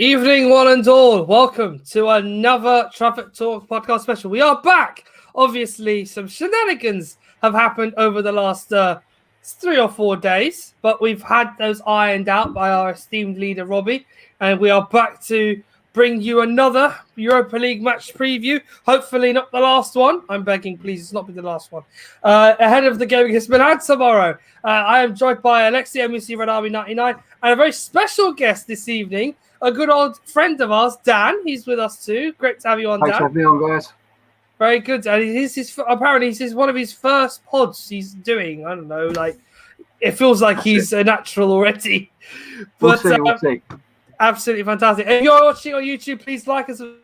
Evening, one and all. Welcome to another Traffic Talk podcast special. We are back. Obviously, some shenanigans have happened over the last 3 or 4 days, but we've had those ironed out by our esteemed leader, Robbie, and we are back to bring you another Europa League match preview. Hopefully not the last one. I'm begging, please, it's not be the last one. Ahead of the game against Milan tomorrow, I am joined by Alexi MEC Radami 99 and a very special guest this evening, a good old friend of ours, Dan. He's with us too. Great to have you on, Dan. Thanks for having me on, guys. Very good. And apparently this is one of his first pods he's doing. I don't know, like it feels like he's a natural already. But we'll see. Absolutely fantastic. If you're watching on YouTube, please like and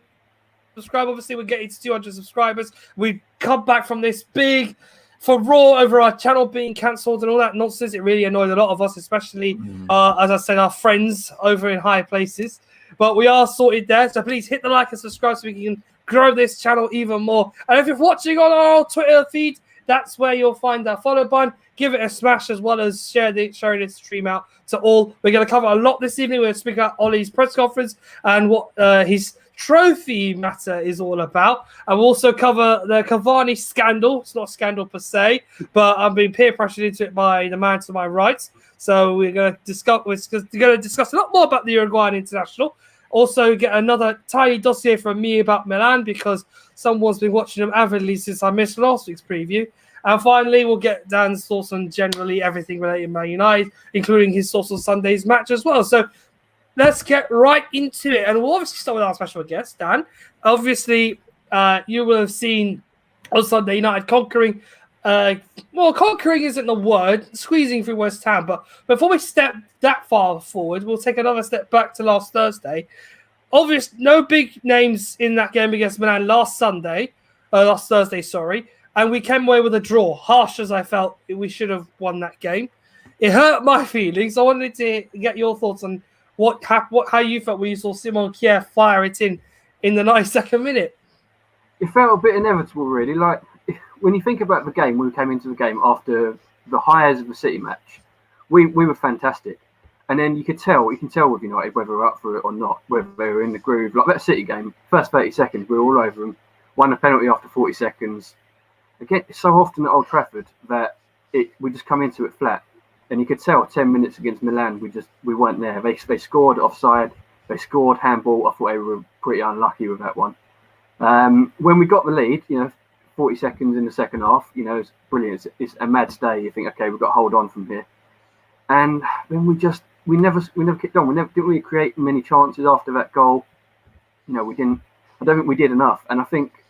subscribe. Obviously, we're getting to 200 subscribers. We come back from this big furore over our channel being cancelled and all that nonsense. It really annoyed a lot of us, especially, as I said, our friends over in higher places. But we are sorted there. So please hit the like and subscribe so we can grow this channel even more. And if you're watching on our Twitter feed, that's where you'll find that follow button. Give it a smash as well as sharing this stream out to all. We're going to cover a lot this evening. We're going to speak about Ollie's press conference and what his trophy matter is all about. And we'll also cover the Cavani scandal. It's not a scandal per se, but I'm being peer pressured into it by the man to my right. So we're going to discuss a lot more about the Uruguayan international. Also get another tiny dossier from me about Milan because someone's been watching them avidly since I missed last week's preview. And finally, we'll get Dan's thoughts on generally everything related to Man United, including his thoughts on Sunday's match as well. So let's get right into it. And we'll obviously start with our special guest, Dan. Obviously, you will have seen on Sunday United conquering. Conquering isn't the word, squeezing through West Ham. But before we step that far forward, we'll take another step back to last Thursday. Obviously, no big names in that game against Milan last Thursday, sorry. And we came away with a draw, harsh as I felt we should have won that game. It hurt my feelings. I wanted to get your thoughts on how you felt when you saw Simon Kjaer fire it in the 92nd minute. It felt a bit inevitable, really. Like, when you think about the game, when we came into the game after the highs of the City match, we were fantastic. And then you can tell with United whether we're up for it or not, whether they were in the groove. Like that City game, first 30 seconds, we were all over them. Won a penalty after 40 seconds. Again, it's so often at Old Trafford that we just come into it flat. And you could tell 10 minutes against Milan, we weren't there. They scored offside. They scored handball. I thought they were pretty unlucky with that one. When we got the lead, 40 seconds in the second half, it's brilliant. It's a mad stay. You think, okay, we've got to hold on from here. And then we never kicked on. We didn't really create many chances after that goal. We didn't. I don't think we did enough. And I think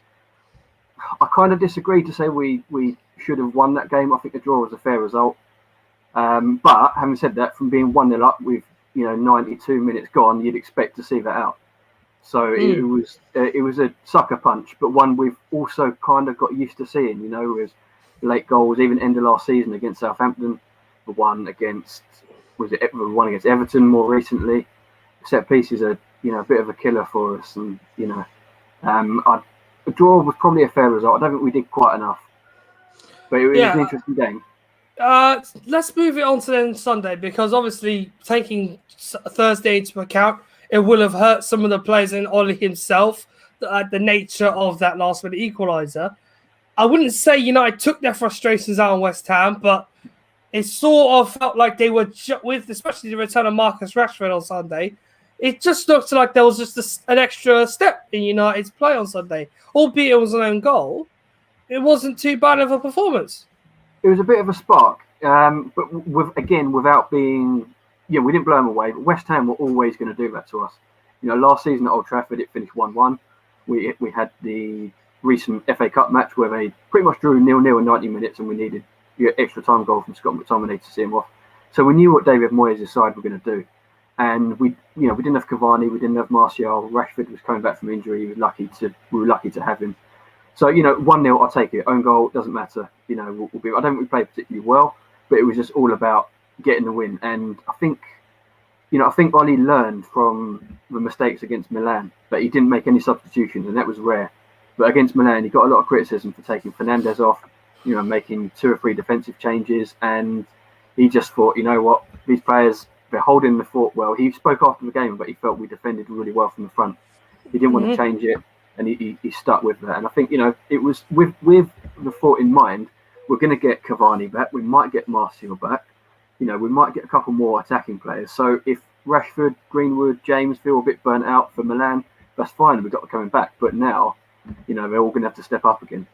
I kind of disagree to say we should have won that game. I think the draw was a fair result. But having said that, from being 1-0 up with 92 minutes gone, you'd expect to see that out. So it was a sucker punch, but one we've also kind of got used to seeing. With late goals, even end of last season against Southampton, the one against Everton more recently. Set pieces are a bit of a killer for us, and the draw was probably a fair result. I don't think we did quite enough, but it was an interesting game. Let's move it on to then Sunday, because obviously taking Thursday into account, it will have hurt some of the players and Ollie himself, the nature of that last-minute equaliser. I wouldn't say United took their frustrations out on West Ham, but it sort of felt like they were, with especially the return of Marcus Rashford on Sunday, it just looked like there was just an extra step in United's play on Sunday. Albeit it was an own goal, it wasn't too bad of a performance. It was a bit of a spark, but without being... Yeah, we didn't blow them away, but West Ham were always going to do that to us. Last season at Old Trafford, it finished 1-1. We had the recent FA Cup match where they pretty much drew 0-0 in 90 minutes, and we needed extra time goal from Scott McTominay to see him off. So we knew what David Moyes' side were going to do, and we didn't have Cavani, we didn't have Martial. Rashford was coming back from injury. We were lucky to have him. So 1-0, I'll take it. Own goal doesn't matter. I don't think we played particularly well, but it was just all about getting the win. And I think Ollie learned from the mistakes against Milan, but he didn't make any substitutions, and that was rare. But against Milan, he got a lot of criticism for taking Fernandes off, making 2 or 3 defensive changes, and he just thought, these players they're holding the fort well. He spoke after the game, but he felt we defended really well from the front. He didn't want to change it, and he stuck with that. And I think, it was with the thought in mind, we're going to get Cavani back. We might get Martial back. We might get a couple more attacking players. So if Rashford, Greenwood, James feel a bit burnt out for Milan, that's fine. We've got them coming back. But now, they're all going to have to step up again.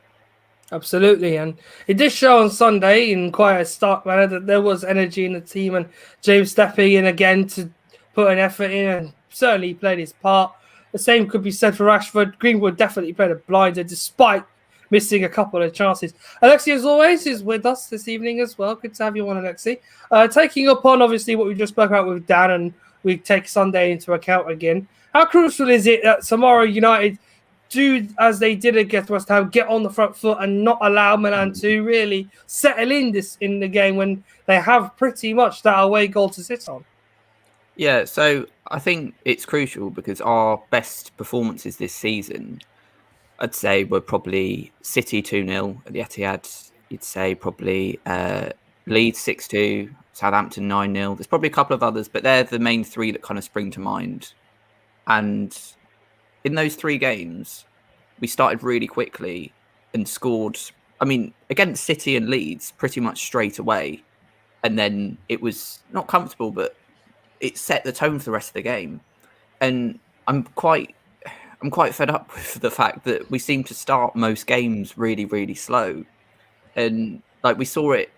Absolutely, and it did show on Sunday in quite a stark manner that there was energy in the team, and James stepping in again to put an effort in, and certainly played his part. The same could be said for Rashford. Greenwood definitely played a blinder despite missing a couple of chances. Alexi, as always, is with us this evening as well. Good to have you on, Alexi. Taking upon, obviously, what we just spoke about with Dan, and we take Sunday into account again. How crucial is it that tomorrow United do as they did against West Ham, get on the front foot and not allow Milan to really settle in the game when they have pretty much that away goal to sit on? Yeah, so I think it's crucial because our best performances this season, I'd say, were probably City 2-0 at the Etihad. You'd say probably Leeds 6-2, Southampton 9-0. There's probably a couple of others, but they're the main three that kind of spring to mind. And in those three games, we started really quickly and scored, against City and Leeds pretty much straight away. And then it was not comfortable, but it set the tone for the rest of the game. And I'm quite fed up with the fact that we seem to start most games really, really slow. And we saw it,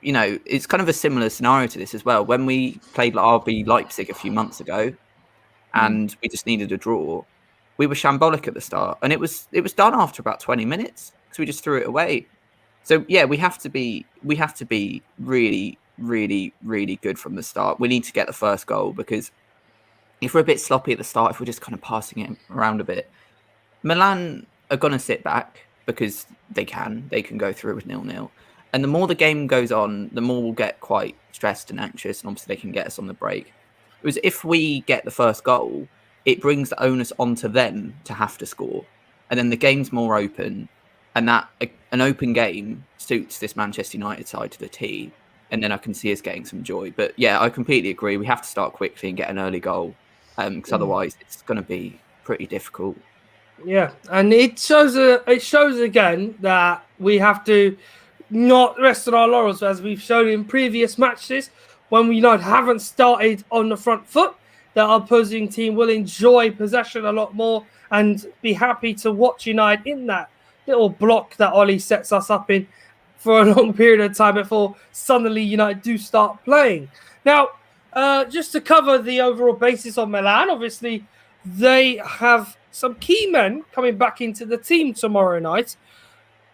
it's kind of a similar scenario to this as well. When we played RB Leipzig a few months ago and we just needed a draw, we were shambolic at the start, and it was done after about 20 minutes because we just threw it away. So yeah, we have to be really, really, really good from the start. We need to get the first goal, because if we're a bit sloppy at the start, if we're just kind of passing it around a bit, Milan are going to sit back because they can go through with 0-0. And the more the game goes on, the more we'll get quite stressed and anxious, and obviously they can get us on the break. Whereas if we get the first goal, it brings the onus onto them to have to score. And then the game's more open, and that an open game suits this Manchester United side to the T. And then I can see us getting some joy. But yeah, I completely agree. We have to start quickly and get an early goal, because otherwise it's going to be pretty difficult. Yeah, and it shows again that we have to not rest on our laurels, as we've shown in previous matches. When we haven't started on the front foot, that our opposing team will enjoy possession a lot more and be happy to watch United in that little block that Ollie sets us up in for a long period of time before suddenly United do start playing. Now, just to cover the overall basis of Milan, obviously they have some key men coming back into the team tomorrow night.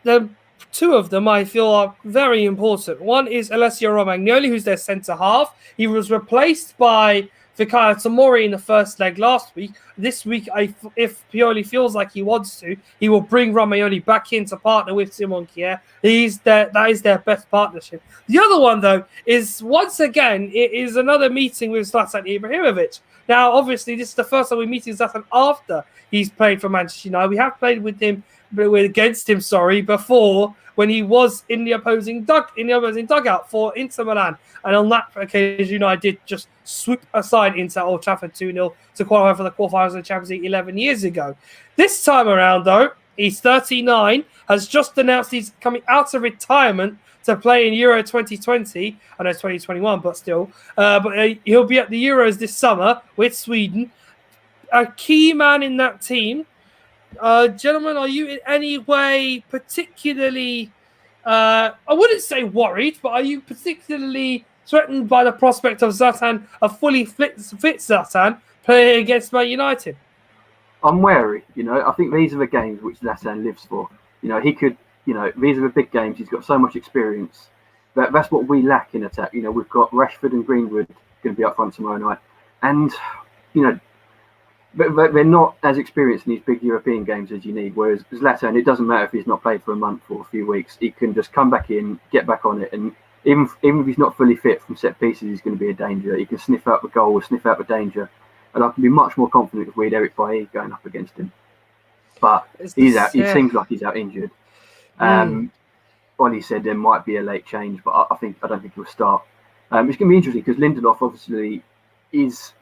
The two of them I feel are very important. One is Alessio Romagnoli, who's their centre half. He was replaced by Fikayo Tomori in the first leg last week. This week, if Pioli feels like he wants to, he will bring Romagnoli back in to partner with Simon Kjaer. That is their best partnership. The other one, though, is once again, it is another meeting with Zlatan Ibrahimovic. Now, obviously, this is the first time we're meeting Zlatan after he's played for Manchester United. We have played against him, before, when he was in the opposing dugout for Inter Milan. And on that occasion, United did just swoop aside Inter Old Trafford 2-0 to qualify for the quarterfinals of the Champions League 11 years ago. This time around, though, he's 39, has just announced he's coming out of retirement to play in Euro 2020. I know it's 2021, but still. But he'll be at the Euros this summer with Sweden. A key man in that team. Gentlemen, are you in any way particularly, I wouldn't say worried, but are you particularly threatened by the prospect of Zlatan, a fully fit Zlatan, playing against Man United? I'm wary. I think these are the games which Zlatan lives for. He could, these are the big games. He's got so much experience. That's what we lack in attack. We've got Rashford and Greenwood going to be up front tomorrow night. And, but they're not as experienced in these big European games as you need. Whereas Zlatan, it doesn't matter if he's not played for a month or a few weeks. He can just come back in, get back on it. And even if he's not fully fit from set pieces, he's going to be a danger. He can sniff out the goal, sniff out the danger. And I can be much more confident with Eric Bailly going up against him. But he's out. It seems like he's out injured. Ollie said there might be a late change, but I don't think he'll start. It's going to be interesting because Lindelof obviously is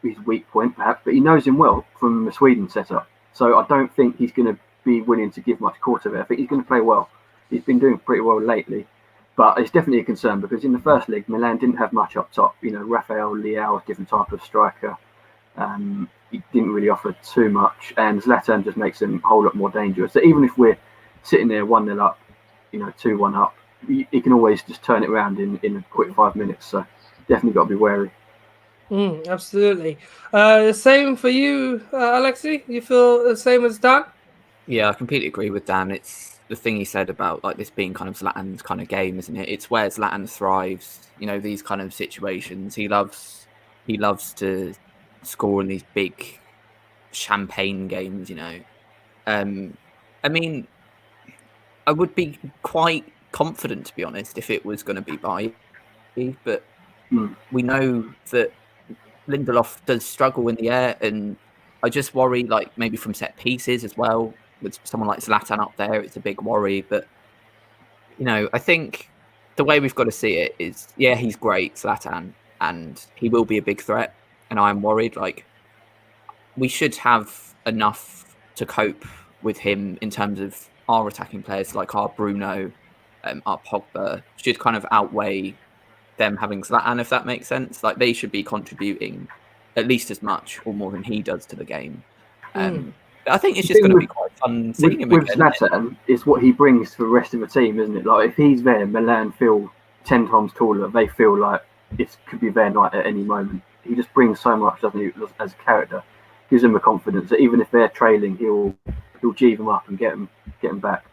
his weak point, perhaps, but he knows him well from the Sweden setup. So I don't think he's going to be willing to give much quarter there. I think he's going to play well. He's been doing pretty well lately, but it's definitely a concern because in the first leg, Milan didn't have much up top. Rafael Leao, a different type of striker. He didn't really offer too much, and Zlatan just makes him a whole lot more dangerous. So even if we're sitting there 1-0 up, 2-1 up, he can always just turn it around in a quick 5 minutes. So definitely got to be wary. Absolutely. Same for you, Alexi? You feel the same as Dan? Yeah, I completely agree with Dan. It's the thing he said about like this being kind of Zlatan's kind of game, isn't it? It's where Zlatan thrives. These kind of situations. He loves to score in these big champagne games. I mean, I would be quite confident, to be honest, if it was going to be by, but we know that Lindelof does struggle in the air, and I just worry, like maybe from set pieces as well, with someone like Zlatan up there, it's a big worry. But I think the way we've got to see it is, yeah, he's great, Zlatan, and he will be a big threat. And I'm worried, like we should have enough to cope with him in terms of our attacking players, like our Bruno, our Pogba, should kind of outweigh them having Zlatan, if that makes sense. Like they should be contributing at least as much or more than he does to the game. I think it's just going to be quite fun seeing him with again. Zlatan, it's what he brings to the rest of the team, isn't it? Like if he's there, Milan feel 10 times taller. They feel like it could be their night at any moment. He just brings so much, doesn't he, as a character? Gives them the confidence that even if they're trailing, he'll G them up and get them back.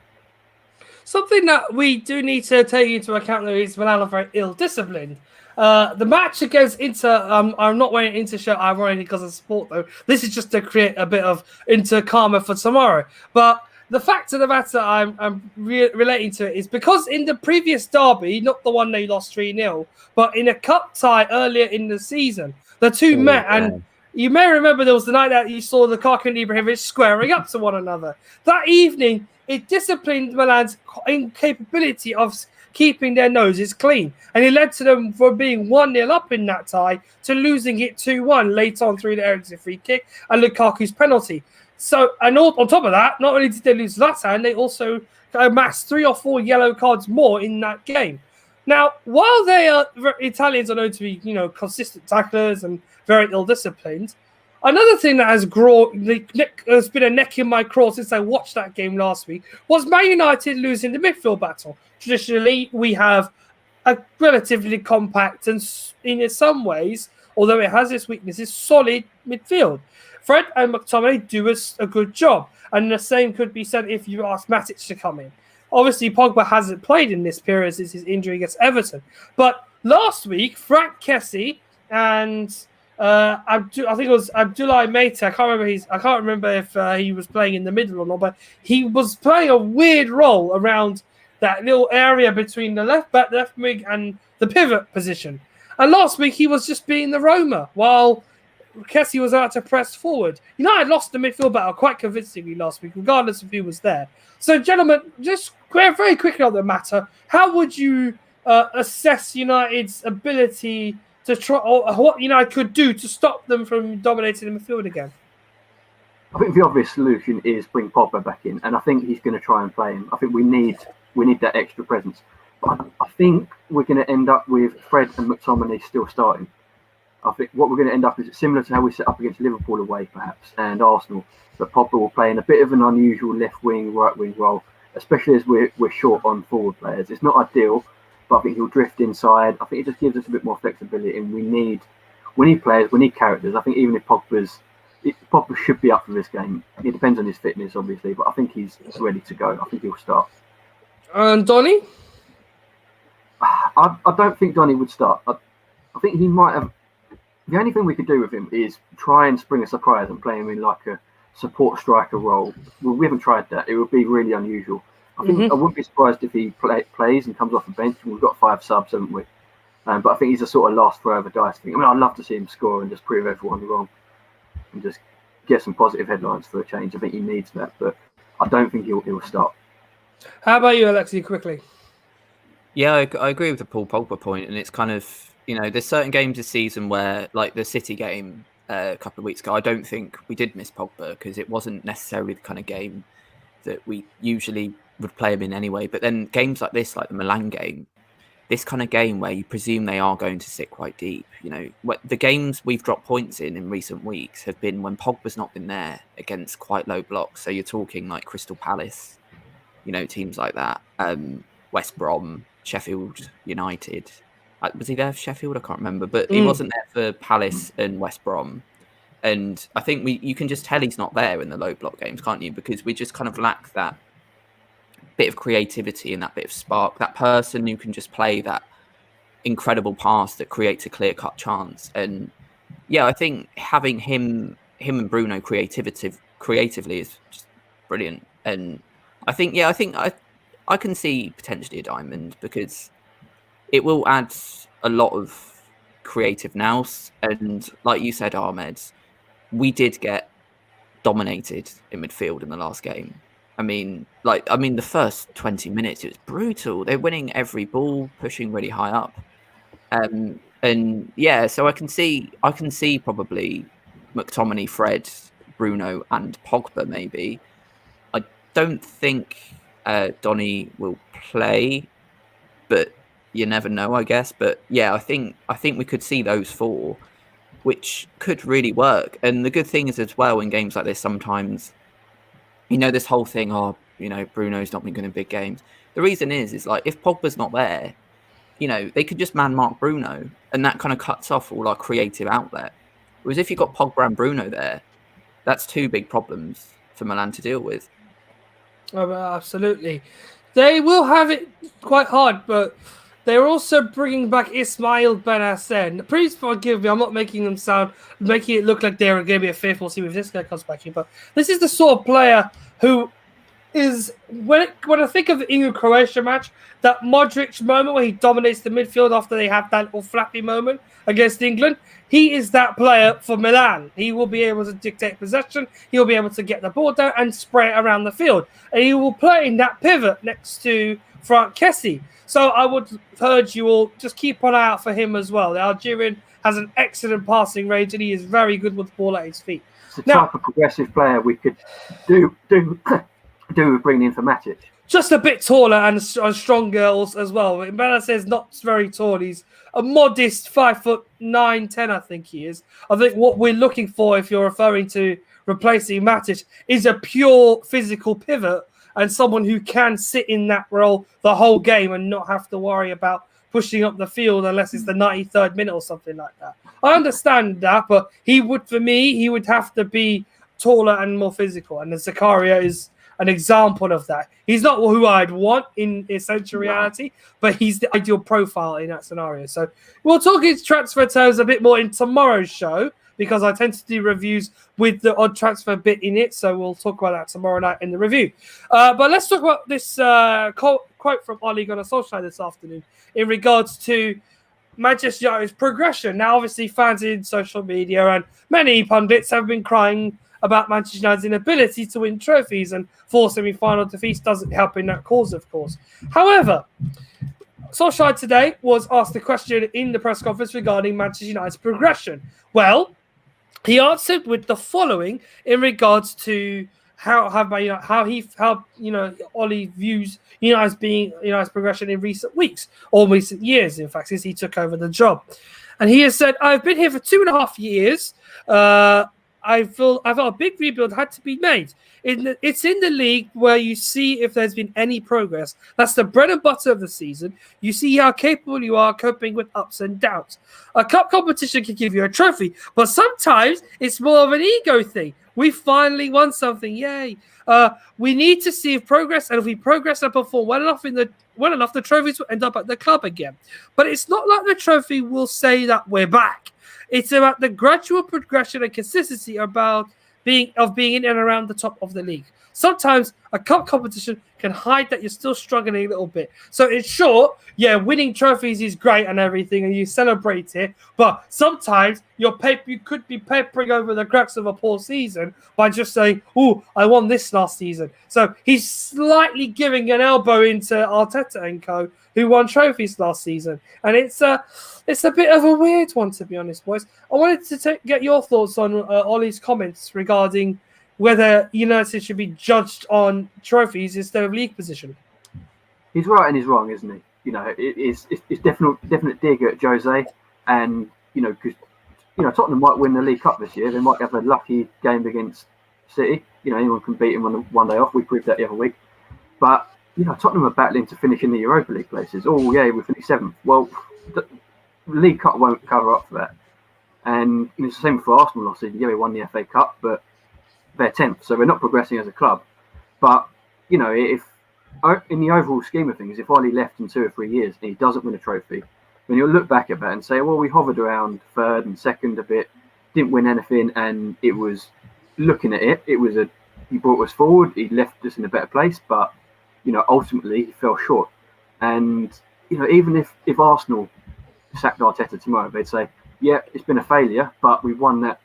Something that we do need to take into account, though, is Milan are very ill-disciplined. The match against Inter, I'm not wearing an Inter shirt, ironically, because of sport, though. This is just to create a bit of Inter karma for tomorrow. But the fact of the matter I'm relating to it is because in the previous derby, not the one they lost 3-0, but in a cup tie earlier in the season, the two met, and you may remember there was the night that you saw the Lukaku and Ibrahimovic squaring up to one another. That evening, it disciplined Milan's incapability of keeping their noses clean. And it led to them from being 1-0 up in that tie to losing it 2-1 late on through the Eriksen free kick and Lukaku's penalty. So, and on top of that, not only did they lose Zlatan, they also amassed 3 or 4 yellow cards more in that game. Now, while Italians are known to be, consistent tacklers and very ill-disciplined, another thing that has been a neck in my craw since I watched that game last week was Man United losing the midfield battle. Traditionally, we have a relatively compact and, in some ways, although it has its weaknesses, solid midfield. Fred and McTominay do a good job, and the same could be said if you ask Matic to come in. Obviously, Pogba hasn't played in this period since his injury against Everton. But last week, Frank Kessie and I think it was Abdoulaye Meite. I can't remember if he was playing in the middle or not, but he was playing a weird role around that little area between the left back, left wing, and the pivot position. And last week he was just being the roamer while Kessie was out to press forward. United lost the midfield battle quite convincingly last week, regardless of who was there. So, gentlemen, just very quickly on the matter, how would you assess United's ability to try, or what United could do to stop them from dominating the midfield again? I think the obvious solution is bring Pogba back in, and I think he's going to try and play him. I think we need that extra presence. But I think we're going to end up with Fred and McTominay still starting. I think what we're going to end up is similar to how we set up against Liverpool away, perhaps, and Arsenal. But Pogba will play in a bit of an unusual left wing, right wing role, especially as we're short on forward players. It's not ideal, but I think he'll drift inside. I think it just gives us a bit more flexibility, and we need players, we need characters. I think even if Pogba should be up for this game. It depends on his fitness, obviously, but I think he's ready to go. I think he'll start. And Donny? I don't think Donny would start. I think he might have. The only thing we could do with him is try and spring a surprise and play him in like a support striker role. Well, we haven't tried that. It would be really unusual. I think I wouldn't be surprised if he plays and comes off the bench. We've got 5 subs, haven't we? But I think he's a sort of last forever dice thing. I mean, I'd love to see him score and just prove everyone wrong and just get some positive headlines for a change. I think he needs that, but I don't think he'll start. How about you, Alexi, quickly? Yeah, I agree with the Paul Pogba point, and it's kind of there's certain games this season where, like the City game a couple of weeks ago, I don't think we did miss Pogba because it wasn't necessarily the kind of game that we usually would play him in anyway. But then games like this, like the Milan game, this kind of game where you presume they are going to sit quite deep, the games we've dropped points in recent weeks have been when Pogba's not been there against quite low blocks. So you're talking like Crystal Palace, teams like that, West Brom, Sheffield United. Was he there for Sheffield? I can't remember, but he wasn't there for Palace and West Brom. And I think you can just tell he's not there in the low block games, can't you? Because we just kind of lack that bit of creativity and that bit of spark, that person who can just play that incredible pass that creates a clear-cut chance. And yeah, I think having him and Bruno creatively is just brilliant. And I think I can see potentially a diamond because it will add a lot of creative nous. And like you said, Ahmed, we did get dominated in midfield in the last game. I mean, the first 20 minutes, it was brutal. They're winning every ball, pushing really high up. And yeah, so I can see probably McTominay, Fred, Bruno, and Pogba maybe. I don't think Donny will play, but you never know, I guess. But yeah, I think we could see those four, which could really work. And the good thing is as well in games like this, sometimes, this whole thing, Bruno's not been good in big games. The reason is like if Pogba's not there, they could just man mark Bruno, and that kind of cuts off all our creative outlet. Whereas if you've got Pogba and Bruno there, that's two big problems for Milan to deal with. Oh, absolutely. They will have it quite hard, but they're also bringing back Ismail Benacer. Please forgive me, I'm not making it look like they're going to be a fifth. We'll see if this guy comes back in. But this is the sort of player who is, when I think of the England-Croatia match, that Modric moment where he dominates the midfield after they have that little flappy moment against England, he is that player for Milan. He will be able to dictate possession. He will be able to get the ball down and spray it around the field. And he will play in that pivot next to Frank Kessie. So I would urge you all, just keep an eye out for him as well. The Algerian has an excellent passing range and he is very good with the ball at his feet. It's the type of progressive player we could do with bringing in for Matic. Just a bit taller and stronger as well. Benacer is not very tall. He's a modest 5'9", 10", I think he is. I think what we're looking for, if you're referring to replacing Matic, is a pure physical pivot and someone who can sit in that role the whole game and not have to worry about pushing up the field unless it's the 93rd minute or something like that. I understand that, but he would have to be taller and more physical. And Zakaria is an example of that. He's not who I'd want in essential reality, but he's the ideal profile in that scenario. So we'll talk in transfer terms a bit more in tomorrow's show, because I tend to do reviews with the odd transfer bit in it. So we'll talk about that tomorrow night in the review. But let's talk about this quote from Ole Gunnar Solskjaer this afternoon in regards to Manchester United's progression. Now, obviously, fans in social media and many pundits have been crying about Manchester United's inability to win trophies, and 4 semi-final defeats doesn't help in that cause, of course. However, Solskjaer today was asked a question in the press conference regarding Manchester United's progression. Well, he answered with the following in regards to how Ole views United's progression in recent weeks, or recent years, in fact, since he took over the job. And he has said, "I've been here for 2.5 years. I felt a big rebuild had to be made. It's in the league where you see if there's been any progress. That's the bread and butter of the season. You see how capable you are coping with ups and downs. A cup competition can give you a trophy, but sometimes it's more of an ego thing. We finally won something, yay! We need to see if progress, and if we progress and perform well enough, the trophies will end up at the club again. But it's not like the trophy will say that we're back. It's about the gradual progression and consistency about being in and around the top of the league. sometimes a cup competition can hide that you're still struggling a little bit. So in short, yeah, winning trophies is great and everything, and you celebrate it. But sometimes you could be papering over the cracks of a poor season by just saying, "Oh, I won this last season." So he's slightly giving an elbow into Arteta and co, who won trophies last season, and it's a bit of a weird one, to be honest, boys. I wanted to get your thoughts on Ollie's comments regarding whether United should be judged on trophies instead of league position. He's right and he's wrong, isn't he? It's definite dig at Jose, and because Tottenham might win the League Cup this year. They might have a lucky game against City. Anyone can beat them on one day off. We proved that the other week. But Tottenham are battling to finish in the Europa League places. Oh yeah, we finished 7th. Well, the League Cup won't cover up for that. And it's the same for Arsenal last season. Yeah, we won the FA Cup, but they're 10th, so we're not progressing as a club. But if in the overall scheme of things, if Ollie left in 2 or 3 years and he doesn't win a trophy, then you'll look back at that and say, well, we hovered around 3rd and 2nd a bit, didn't win anything, and it was looking at it. It was he brought us forward, he left us in a better place, but ultimately he fell short. And even if Arsenal sacked Arteta tomorrow, they'd say, yeah, it's been a failure, but we won that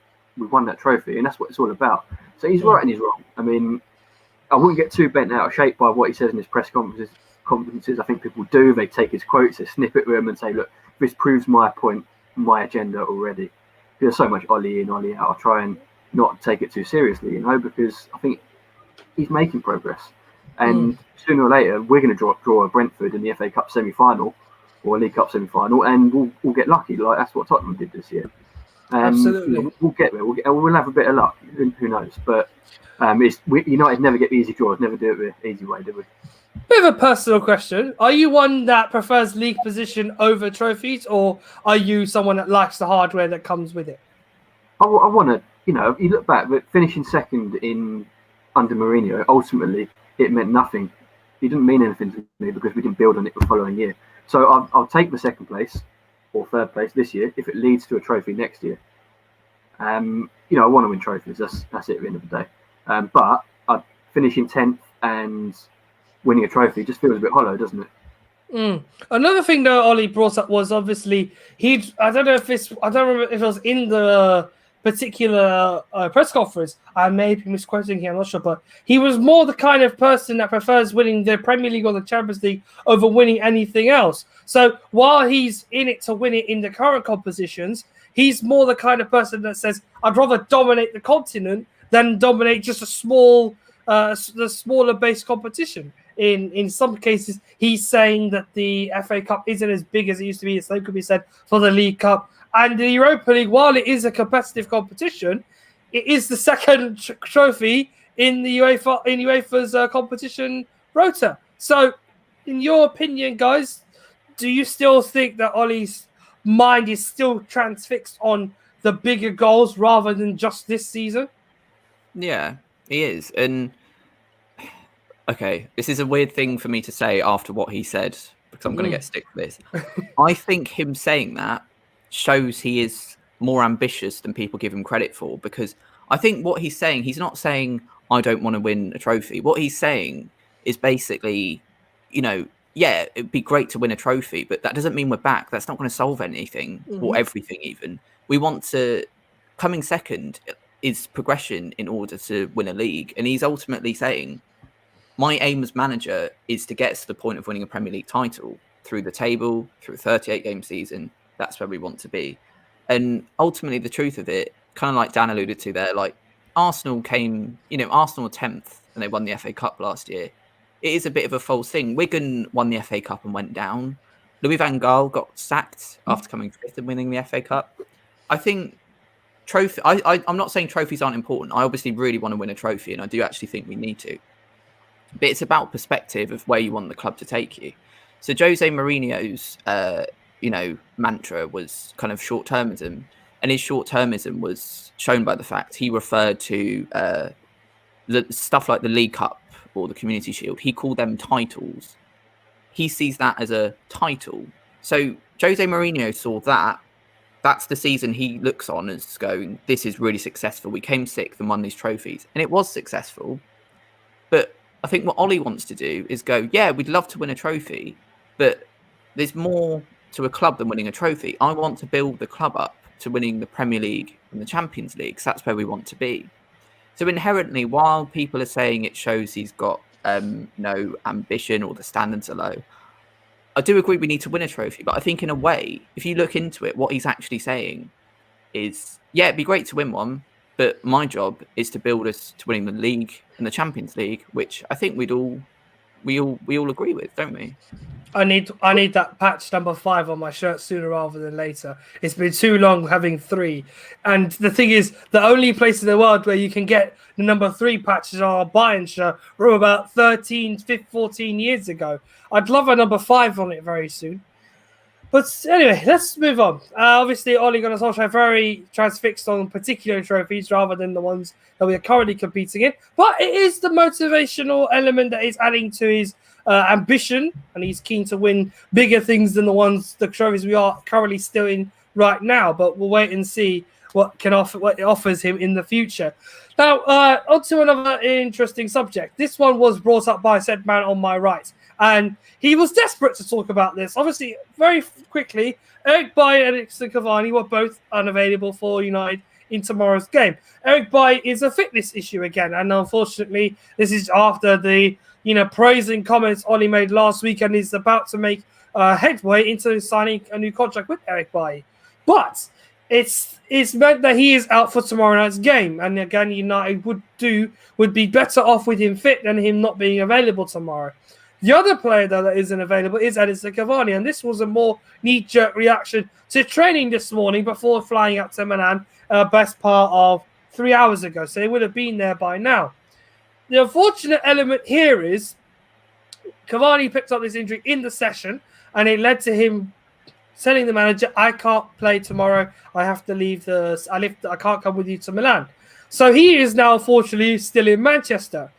trophy, and that's what it's all about. So he's right and he's wrong. I mean, I wouldn't get too bent out of shape by what he says in his press conferences. I think people do. They take his quotes, they snip it with him and say, look, this proves my point, my agenda already. There's so much Ollie in, Ollie out. I'll try and not take it too seriously, because I think he's making progress. And sooner or later, we're going to draw a Brentford in the FA Cup semi-final or a League Cup semi-final, and we'll get lucky. Like that's what Tottenham did this year. Absolutely. We'll get there. We'll have a bit of luck. Who knows? But United never get easy draws, never do it the easy way, do we? Bit of a personal question. Are you one that prefers league position over trophies, or are you someone that likes the hardware that comes with it? I want to, you look back, but finishing second under Mourinho, ultimately, it meant nothing. It didn't mean anything to me because we didn't build on it the following year. So I'll take the 2nd place or 3rd place this year if it leads to a trophy next year. I want to win trophies. That's it at the end of the day. But finishing 10th and winning a trophy just feels a bit hollow, doesn't it? Another thing that Ollie brought up was obviously I don't remember if it was in the particular press conference. I may be misquoting here, I'm not sure, but he was more the kind of person that prefers winning the Premier League or the Champions League over winning anything else. So while he's in it to win it in the current competitions, he's more the kind of person that says, I'd rather dominate the continent than dominate just the smaller base competition. In some cases, he's saying that the FA Cup isn't as big as it used to be. The same could be said for the League Cup. And the Europa League, while it is a competitive competition, it is the second trophy in the UEFA's competition rota. So, in your opinion, guys, do you still think that Ollie's mind is still transfixed on the bigger goals rather than just this season? Yeah, he is. And okay, this is a weird thing for me to say after what he said, because I'm going to get stick for this. I think him saying that shows he is more ambitious than people give him credit for, because I think what he's saying, he's not saying, I don't want to win a trophy. What he's saying is basically, yeah, it'd be great to win a trophy, but that doesn't mean we're back. That's not going to solve anything or everything even. We want to, coming second is progression in order to win a league. And he's ultimately saying, my aim as manager is to get to the point of winning a Premier League title through the table, through a 38-game season. That's where we want to be. And ultimately, the truth of it, kind of like Dan alluded to there, like Arsenal came, Arsenal were 10th and they won the FA Cup last year. It is a bit of a false thing. Wigan won the FA Cup and went down. Louis van Gaal got sacked after coming 5th and winning the FA Cup. I think I'm not saying trophies aren't important. I obviously really want to win a trophy, and I do actually think we need to. But it's about perspective of where you want the club to take you. So Jose Mourinho's, mantra was kind of short-termism, and his short-termism was shown by the fact he referred to the stuff like the League Cup or the Community Shield. He called them titles. He sees that as a title. So Jose Mourinho saw that. That's the season he looks on as going, this is really successful. We came 6th and won these trophies. And it was successful. But I think what Ollie wants to do is go, yeah, we'd love to win a trophy, but there's more to a club than winning a trophy. I want to build the club up to winning the Premier League and the Champions League, 'cause that's where we want to be. So inherently, while people are saying it shows he's got no ambition or the standards are low, I do agree we need to win a trophy. But I think in a way, if you look into it, what he's actually saying is, yeah, it'd be great to win one, but my job is to build us to winning the league and the Champions League, which I think we all agree with, don't we? I need that patch number 5 on my shirt sooner rather than later. It's been too long having 3. And the thing is, the only place in the world where you can get the number 3 patches are a Bayern shirt from about 13, 15, 14 years ago. I'd love a number 5 on it very soon. But anyway, let's move on. Obviously, Ole Gunnar Solskjaer very transfixed on particular trophies rather than the ones that we are currently competing in. But it is the motivational element that is adding to his ambition, and he's keen to win bigger things than the trophies we are currently still in right now. But we'll wait and see what it offers him in the future. Now, on to another interesting subject. This one was brought up by said man on my right, and he was desperate to talk about this. Obviously, very quickly, Eric Bailly and Edinson Cavani were both unavailable for United in tomorrow's game. Eric Bailly is a fitness issue again, and unfortunately, this is after the praising comments Ollie made last week, and is about to make headway into signing a new contract with Eric Bailly. But it's meant that he is out for tomorrow night's game, and again, United would be better off with him fit than him not being available tomorrow. The other player though that isn't available is Edinson Cavani, and this was a more knee-jerk reaction to training this morning before flying out to Milan, best part of 3 hours ago. So they would have been there by now. The unfortunate element here is Cavani picked up this injury in the session, and it led to him telling the manager, "I can't play tomorrow. I have to leave I can't come with you to Milan." So he is now, unfortunately, still in Manchester.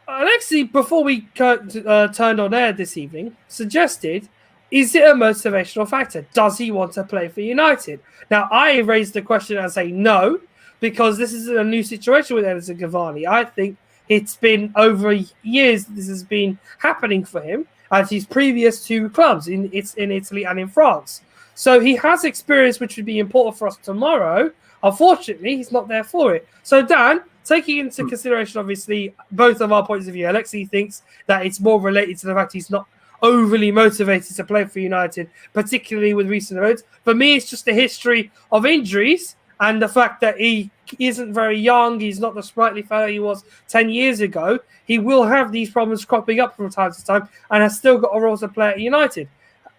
Alexi, before we turned on air this evening, suggested, is it a motivational factor? Does he want to play for United? Now, I raised the question and say no, because this is a new situation with Edinson Cavani. I think it's been over years this has been happening for him at his previous 2 clubs in Italy and in France. So he has experience which would be important for us tomorrow. Unfortunately, he's not there for it. So Dan, taking into consideration, obviously, both of our points of view, Alexi thinks that it's more related to the fact he's not overly motivated to play for United, particularly with recent events. For me, it's just a history of injuries and the fact that he isn't very young. He's not the sprightly fellow he was 10 years ago. He will have these problems cropping up from time to time and has still got a role to play at United.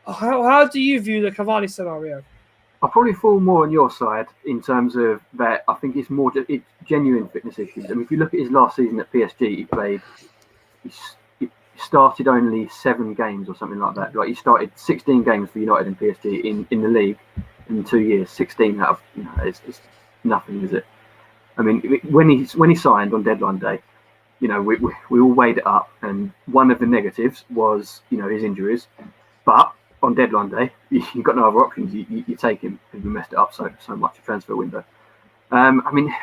How do you view the Cavani scenario? I probably fall more on your side in terms of that. I think it's genuine fitness issues. I mean, if you look at his last season at PSG, he started only 7 games or something like that. Like, he started 16 games for United and PSG in the league in 2 years. 16 out of it's nothing, is it? I mean, when he signed on deadline day, we all weighed it up, and one of the negatives was his injuries, but on deadline day, you've got no other options. You take him because we messed it up so much, a transfer window. I mean,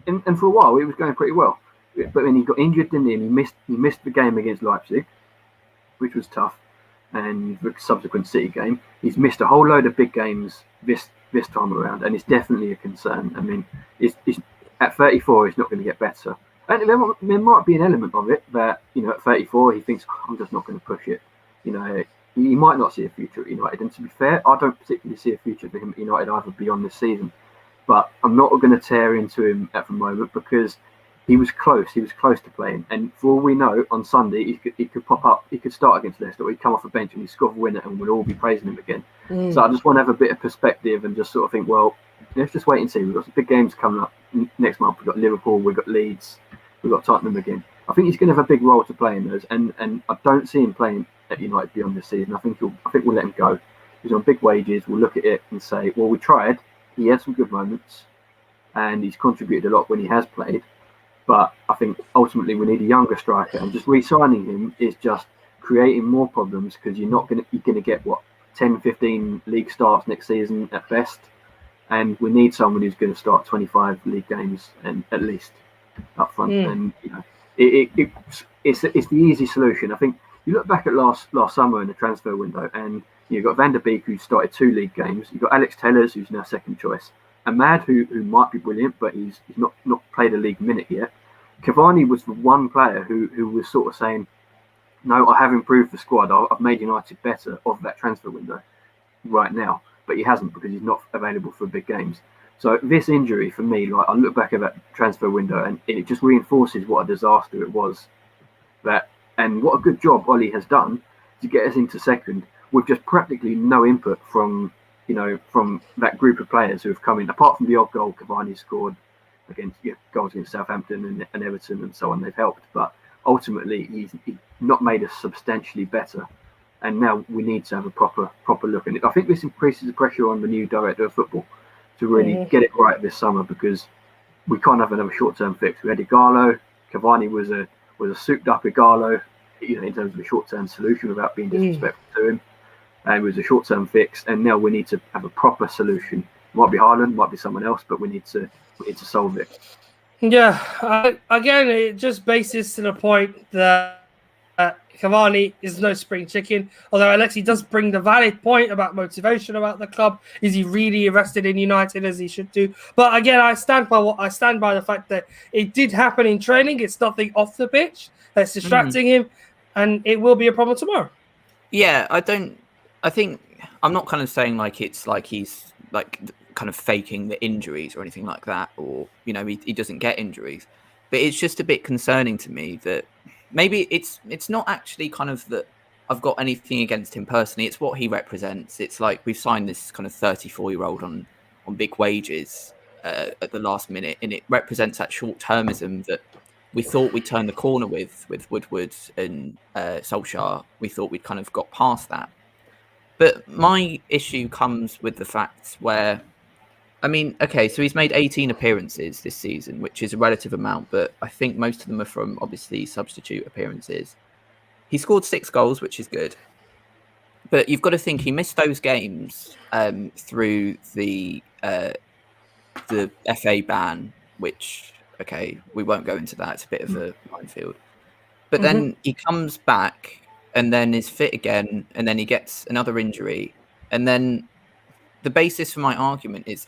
and for a while it was going pretty well, but then he got injured, didn't he? And he missed the game against Leipzig, which was tough, and the subsequent City game. He's missed a whole load of big games this time around, and it's definitely a concern. I mean, it's at 34, it's not going to get better. And there might be an element of it that at 34 he thinks, I'm just not going to push it. He might not see a future at United, and to be fair, I don't particularly see a future for him at United either beyond this season. But I'm not going to tear into him at the moment because he was close. He was close to playing, and for all we know, on Sunday he could pop up. He could start against Leicester, or he'd come off the bench and he'd score a winner, and we'll all be praising him again. So I just want to have a bit of perspective and just sort of think, well, let's just wait and see. We've got some big games coming up next month. We've got Liverpool, we've got Leeds, we've got Tottenham again. I think he's going to have a big role to play in those, and I don't see him playing at United beyond this season. I think we'll let him go. He's on big wages. We'll look at it and say, well, we tried. He had some good moments, and he's contributed a lot when he has played. But I think ultimately we need a younger striker, and just re-signing him is just creating more problems because you're going to get 10, 15 league starts next season at best, and we need someone who's going to start 25 league games and at least up front. And It's the easy solution. I think you look back at last summer in the transfer window, and you've got Van der Beek, who started 2 league games. You've got Alex Tellers, who's now second choice. Ahmad, who might be brilliant, but he's not played a league minute yet. Cavani was the one player who was sort of saying, no, I have improved the squad. I've made United better of that transfer window right now. But he hasn't, because he's not available for big games. So this injury, for me, like, I look back at that transfer window and it just reinforces what a disaster it was. And what a good job Ollie has done to get us into second with just practically no input from that group of players who have come in, apart from the odd goal Cavani scored against goals against Southampton and Everton and so on. They've helped, but ultimately he's not made us substantially better. And now we need to have a proper look at it. I think this increases the pressure on the new director of football to really get it right this summer, because we can't have another short-term fix. We had Igalo. Cavani was a souped-up Igalo, in terms of a short-term solution without being disrespectful to him. And it was a short-term fix, and now we need to have a proper solution. It might be Haaland, might be someone else, but we need to solve it. Yeah, again, it just bases to the point that Cavani is no spring chicken. Although Alexi does bring the valid point about motivation about the club. Is he really invested in United as he should do? But again, I stand by the fact that it did happen in training. It's nothing off the pitch that's distracting him, and it will be a problem tomorrow. Yeah, I think I'm not kind of saying like it's like he's like kind of faking the injuries or anything like that, or he doesn't get injuries, but it's just a bit concerning to me that maybe it's not actually kind of that I've got anything against him personally. It's what he represents. It's like we've signed this kind of 34-year-old on big wages at the last minute, and it represents that short-termism that we thought we'd turn the corner with Woodward and Solskjaer. We thought we'd kind of got past that. But my issue comes with the fact where, okay, so he's made 18 appearances this season, which is a relative amount, but I think most of them are from, obviously, substitute appearances. He scored 6 goals, which is good. But you've got to think he missed those games through the FA ban, which, okay, we won't go into that. It's a bit of a minefield. But then he comes back and then is fit again, and then he gets another injury. And then the basis for my argument is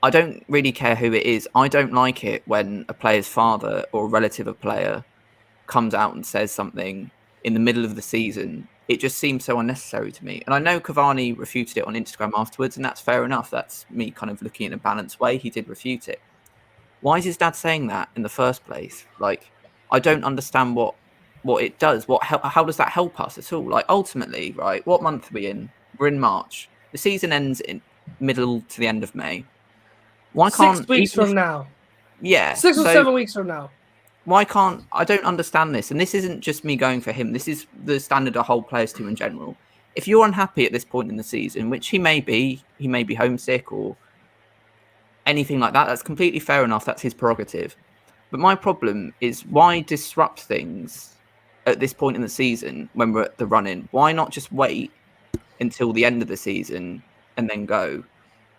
I don't really care who it is. I don't like it when a player's father or a relative of a player comes out and says something in the middle of the season. It just seems so unnecessary to me. And I know Cavani refuted it on Instagram afterwards, and that's fair enough. That's me kind of looking in a balanced way. He did refute it. Why is his dad saying that in the first place? Like, I don't understand what it does. How does that help us at all? Like, ultimately, right, what month are we in? We're in March. The season ends in middle to the end of May. Why can't 6 weeks from now? Yeah. 6 or 7 weeks from now. Why can't... I don't understand this. And this isn't just me going for him. This is the standard of whole players do in general. If you're unhappy at this point in the season, which he may be homesick or anything like that, that's completely fair enough. That's his prerogative. But my problem is, why disrupt things at this point in the season when we're at the run-in? Why not just wait until the end of the season and then go?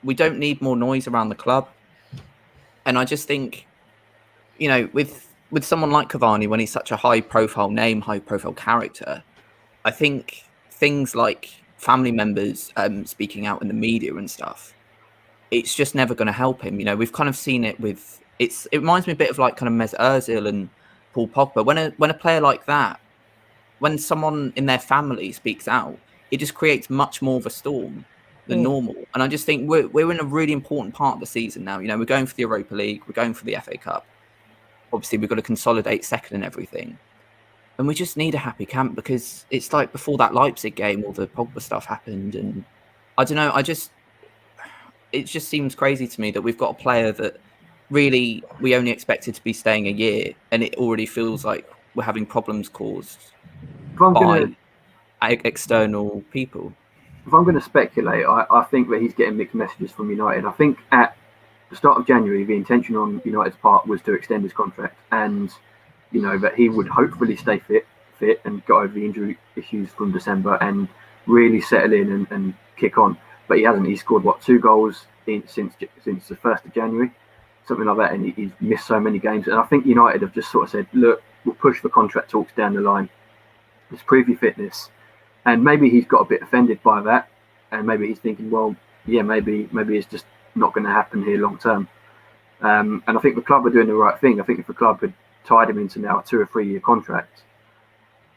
We don't need more noise around the club. And I just think, with someone like Cavani, when he's such a high-profile name, high-profile character, I think things like family members speaking out in the media and stuff, it's just never going to help him. We've kind of seen it with... It reminds me a bit of like kind of Mesut Ozil and Paul Pogba. When a player like that, when someone in their family speaks out, it just creates much more of a storm than normal. And I just think we're in a really important part of the season now. We're going for the Europa League, we're going for the FA Cup. Obviously, we've got to consolidate second and everything. And we just need a happy camp, because it's like before that Leipzig game, all the Pogba stuff happened. And I don't know, it just seems crazy to me that we've got a player that really we only expected to be staying a year, and it already feels like we're having problems caused by external people. If I'm going to speculate, I think that he's getting mixed messages from United. I think at the start of January, the intention on United's part was to extend his contract, and that he would hopefully stay fit and get over the injury issues from December and really settle in and kick on. But he hasn't. He scored 2 goals since the 1st of January, something like that, and he's missed so many games. And I think United have just sort of said, look, will push for contract talks down the line. Just prove your fitness. And maybe he's got a bit offended by that. And maybe he's thinking, well, yeah, maybe it's just not going to happen here long term. And I think the club are doing the right thing. I think if the club had tied him into now a 2 or 3 year contract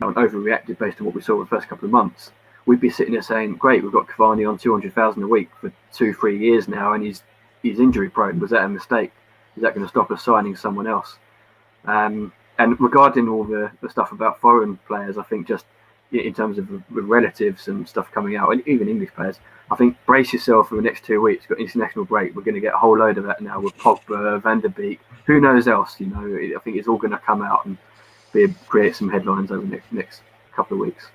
and overreacted based on what we saw the first couple of months, we'd be sitting there saying, great, we've got Cavani on 200,000 a week for 2-3 years now, and he's injury prone. Was that a mistake? Is that going to stop us signing someone else? And regarding all the stuff about foreign players, I think just in terms of the relatives and stuff coming out, and even English players, I think brace yourself for the next 2 weeks. Got international break. We're going to get a whole load of that now with Pogba, Van der Beek, who knows else. I think it's all going to come out and create some headlines over the next couple of weeks.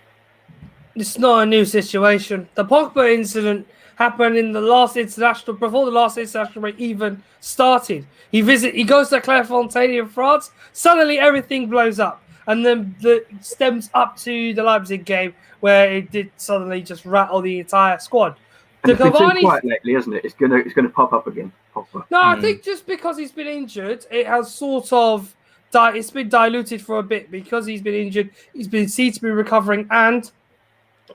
It's not a new situation. The Pogba incident happened in before the last international break even started. He goes to Clairefontaine in France. Suddenly everything blows up, and then it stems up to the Leipzig game where it did suddenly just rattle the entire squad. And it's been too quiet lately, isn't it? It's going to pop up again. Pogba. No, I think just because he's been injured, it has sort of it's been diluted for a bit because he's been injured. He's been seen to be recovering, and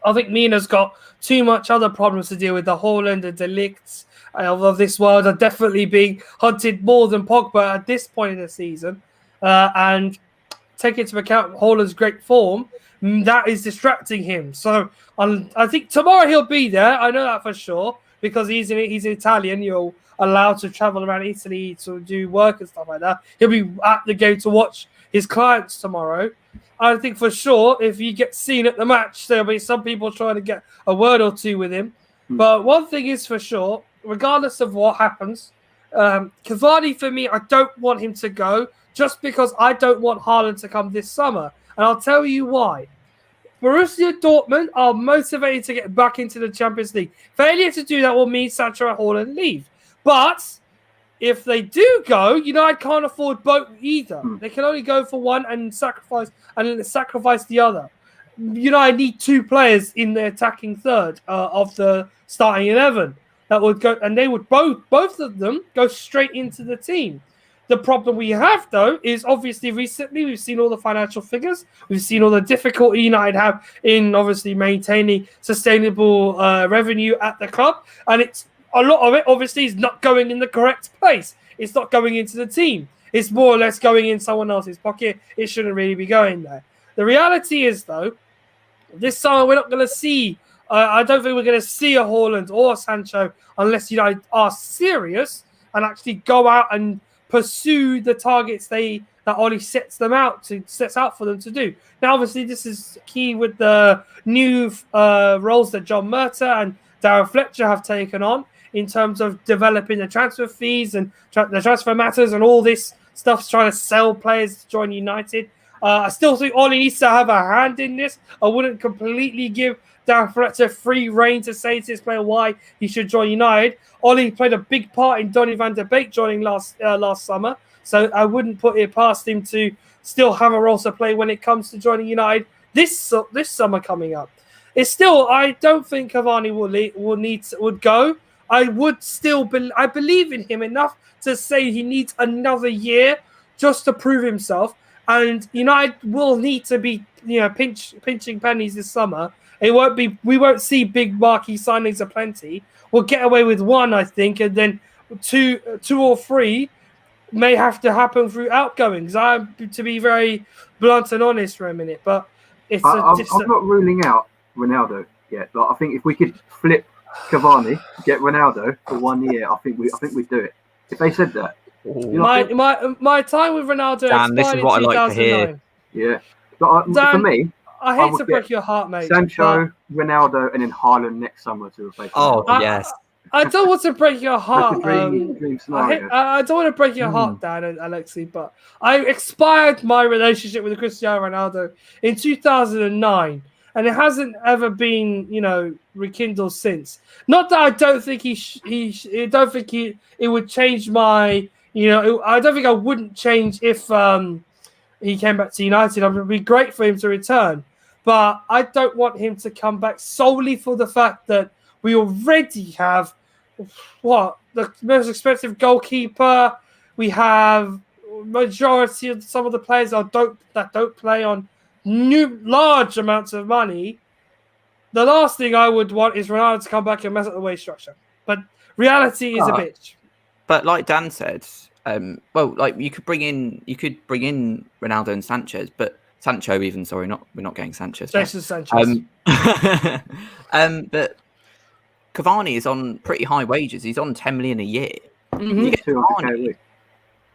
I think Mina's got too much other problems to deal with. The Haaland, the Delicts of this world are definitely being hunted more than Pogba at this point in the season. And take into account Haaland's great form, that is distracting him. So I think tomorrow he'll be there. I know that for sure because he's Italian. You're allowed to travel around Italy to do work and stuff like that. He'll be at the game to watch his clients tomorrow. I think for sure, if he gets seen at the match, there'll be some people trying to get a word or two with him. But one thing is for sure, regardless of what happens, Cavani, for me, I don't want him to go just because I don't want Haaland to come this summer. And I'll tell you why. Borussia Dortmund are motivated to get back into the Champions League. Failure to do that will mean Sancho and Haaland leave. But if they do go, United can't afford both either. They can only go for one and sacrifice the other. United need 2 players in the attacking third of the starting 11 that would go, and they would both of them go straight into the team. The problem we have, though, is obviously recently we've seen all the financial figures. We've seen all the difficulty United have in obviously maintaining sustainable revenue at the club, and it's a lot of it obviously is not going in the correct place. It's not going into the team. It's more or less going in someone else's pocket. It shouldn't really be going there. The reality is, though, this summer we're not going to see. I don't think we're going to see a Haaland or a Sancho unless United are serious and actually go out and pursue the targets that Oli sets out for them to do. Now, obviously, this is key with the new roles that John Murta and Darren Fletcher have taken on in terms of developing the transfer fees and the transfer matters and all this stuff, trying to sell players to join United. I still think Oli needs to have a hand in this. I wouldn't completely give Darren Fletcher free rein to say to this player why he should join United. Oli played a big part in Donny van der Beek joining last summer, so I wouldn't put it past him to still have a role to play when it comes to joining United this summer coming up. It's still, I don't think Cavani would go. I would still I believe in him enough to say he needs another year just to prove himself. And United will need to be, pinching pennies this summer. We won't see big marquee signings aplenty. We'll get away with one, I think, and then two or three may have to happen through outgoings. To be very blunt and honest for a minute, but I'm not ruling out Ronaldo yet. Like, I think if we could flip Cavani, get Ronaldo for 1 year, I think we'd do it. If they said that. My time with Ronaldo expired in 2009. Yeah. But Dan, for me, I hate to break your heart, mate. Sancho, Ronaldo, and then Haaland next summer to replace. Yes. I don't want to break your heart. Dream scenario. I don't want to break your heart, Dan and Alexi, but I expired my relationship with Cristiano Ronaldo in 2009, and it hasn't ever been, rekindled since. Not that I don't think it would change my. I don't think I wouldn't change if he came back to United. It would be great for him to return. But I don't want him to come back solely for the fact that we already have the most expensive goalkeeper. We have majority of some of the players that don't play on large amounts of money, the last thing I would want is Ronaldo to come back and mess up the wage structure. But reality is a bitch. But like Dan said, you could bring in Ronaldo and Sanchez, but Sancho even. Sorry, we're not getting Sanchez. Jason Sanchez. But Cavani is on pretty high wages. He's on 10 million a year. Mm-hmm. You get $200K a week.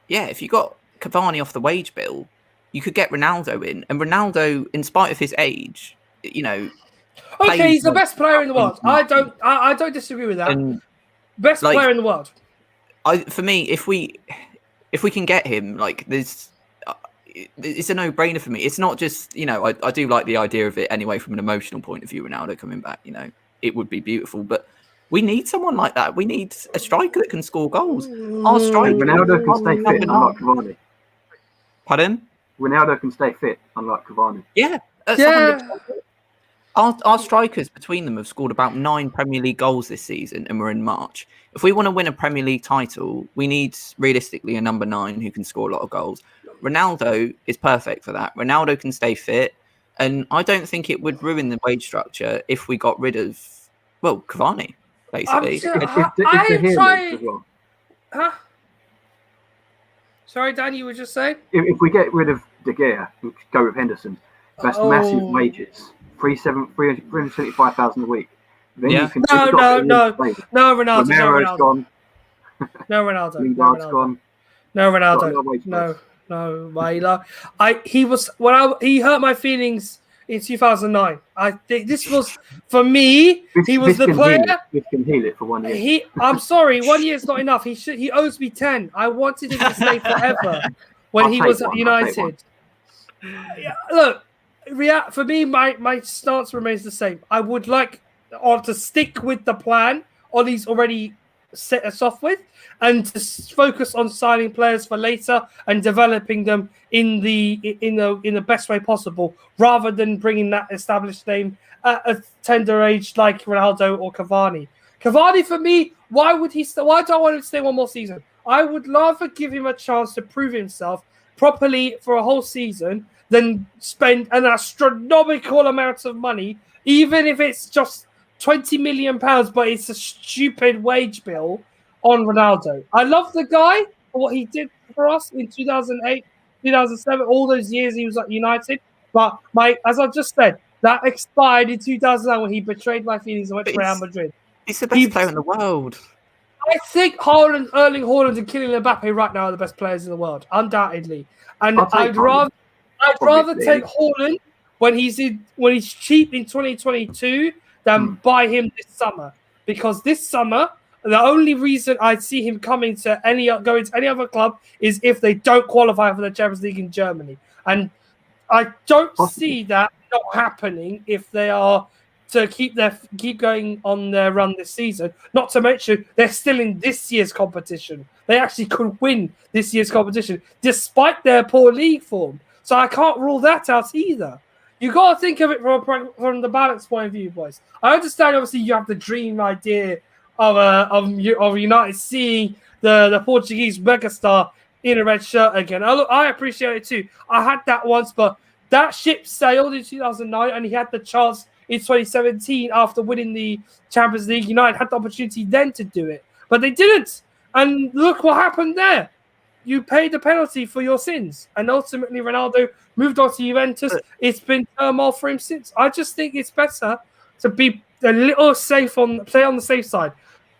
Yeah, if you got Cavani off the wage bill, you could get Ronaldo in, and Ronaldo, in spite of his age, okay, he's the best player in the world. I don't disagree with that. And best player in the world. For me, if we can get him, it's a no-brainer for me. It's not just I do like the idea of it anyway from an emotional point of view. Ronaldo coming back, it would be beautiful, but we need someone like that. We need a striker that can score goals. Our striker, Ronaldo can stay fit, unlike Cavani. Pardon? Ronaldo can stay fit, unlike Cavani. Yeah. 100%. Our strikers between them have scored about 9 Premier League goals this season, and we're in March. If we want to win a Premier League title, we need realistically a number 9 who can score a lot of goals. Ronaldo is perfect for that. Ronaldo can stay fit, and I don't think it would ruin the wage structure if we got rid of Cavani, basically. Huh? Sorry, Dan, you were just saying? If we get rid of De Gea and go with Henderson, that's massive wages. 375,000 a week. Then No, Ronaldo. Romero's gone. No Ronaldo. Lingard's gone. No Ronaldo. No, Mila. He hurt my feelings in 2009. I think this was, for me, he was the player. This can heal it for 1 year. I'm sorry, 1 year is not enough. He owes me 10. I wanted him to stay forever when he was at United. Yeah, look, for me, my stance remains the same. I would like to stick with the plan Ollie's already set us off with, and to focus on signing players for later and developing them in the best way possible, rather than bringing that established name at a tender age like Ronaldo or Cavani. Cavani, for me, why do I want him to stay one more season? I would rather give him a chance to prove himself properly for a whole season than spend an astronomical amount of money, even if it's just £20 million, but it's a stupid wage bill on Ronaldo. I love the guy for what he did for us in 2008, 2007, all those years he was at United. But as I just said, that expired in 2009 when he betrayed my feelings and went to Real Madrid. He's the best player in the world. I think Erling Haaland and Kylian Mbappe right now are the best players in the world, undoubtedly. And I'd rather take Haaland when he's cheap in 2022 than buy him this summer, because this summer the only reason I'd see him going to any other club is if they don't qualify for the Champions League in Germany, and I don't see that not happening if they are to keep going on their run this season. Not to mention they're still in this year's competition. They actually could win this year's competition despite their poor league form. So I can't rule that out either. You got to think of it from the balance point of view, boys. I understand, obviously, you have the dream idea of United seeing the Portuguese megastar in a red shirt again. I appreciate it too. I had that once, but that ship sailed in 2009, and he had the chance in 2017 after winning the Champions League. United had the opportunity then to do it, but they didn't. And look what happened there. You paid the penalty for your sins. And ultimately, Ronaldo moved on to Juventus. It's been turmoil for him since. I just think it's better to be a little safe play on the safe side.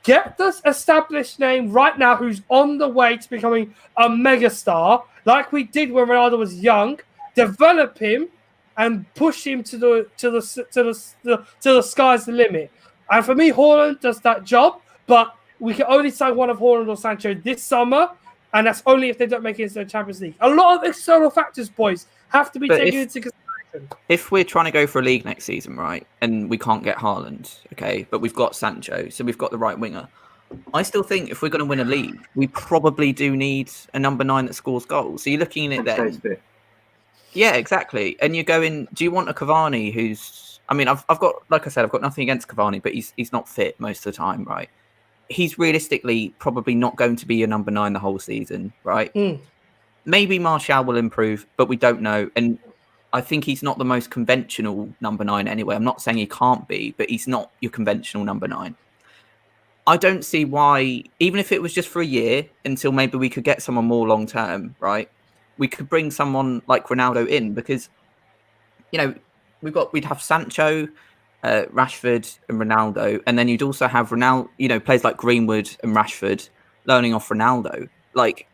Get this established name right now who's on the way to becoming a megastar, like we did when Ronaldo was young. Develop him and push him to the sky's the limit. And for me, Haaland does that job, but we can only sign one of Haaland or Sancho this summer, and that's only if they don't make it into the Champions League. A lot of external factors, boys, have to be taken into consideration. If we're trying to go for a league next season, right, and we can't get Haaland, okay, but we've got Sancho, so we've got the right winger. I still think if we're going to win a league, we probably do need a number 9 that scores goals. So you're looking at it then. Yeah, exactly. And you're going, do you want a Cavani who's... I mean, I've got, like I said, I've got nothing against Cavani, but he's not fit most of the time, right? He's realistically probably not going to be your number 9 the whole season, right? maybe Martial will improve, but we don't know. And I think he's not the most conventional number 9 anyway. I'm not saying he can't be, but he's not your conventional number 9. I don't see why, even if it was just for a year until maybe we could get someone more long term, right? We could bring someone like Ronaldo in because, you know, we'd have Sancho, Rashford, and Ronaldo, and then you'd also have Ronaldo, you know, players like Greenwood and Rashford learning off Ronaldo. Like,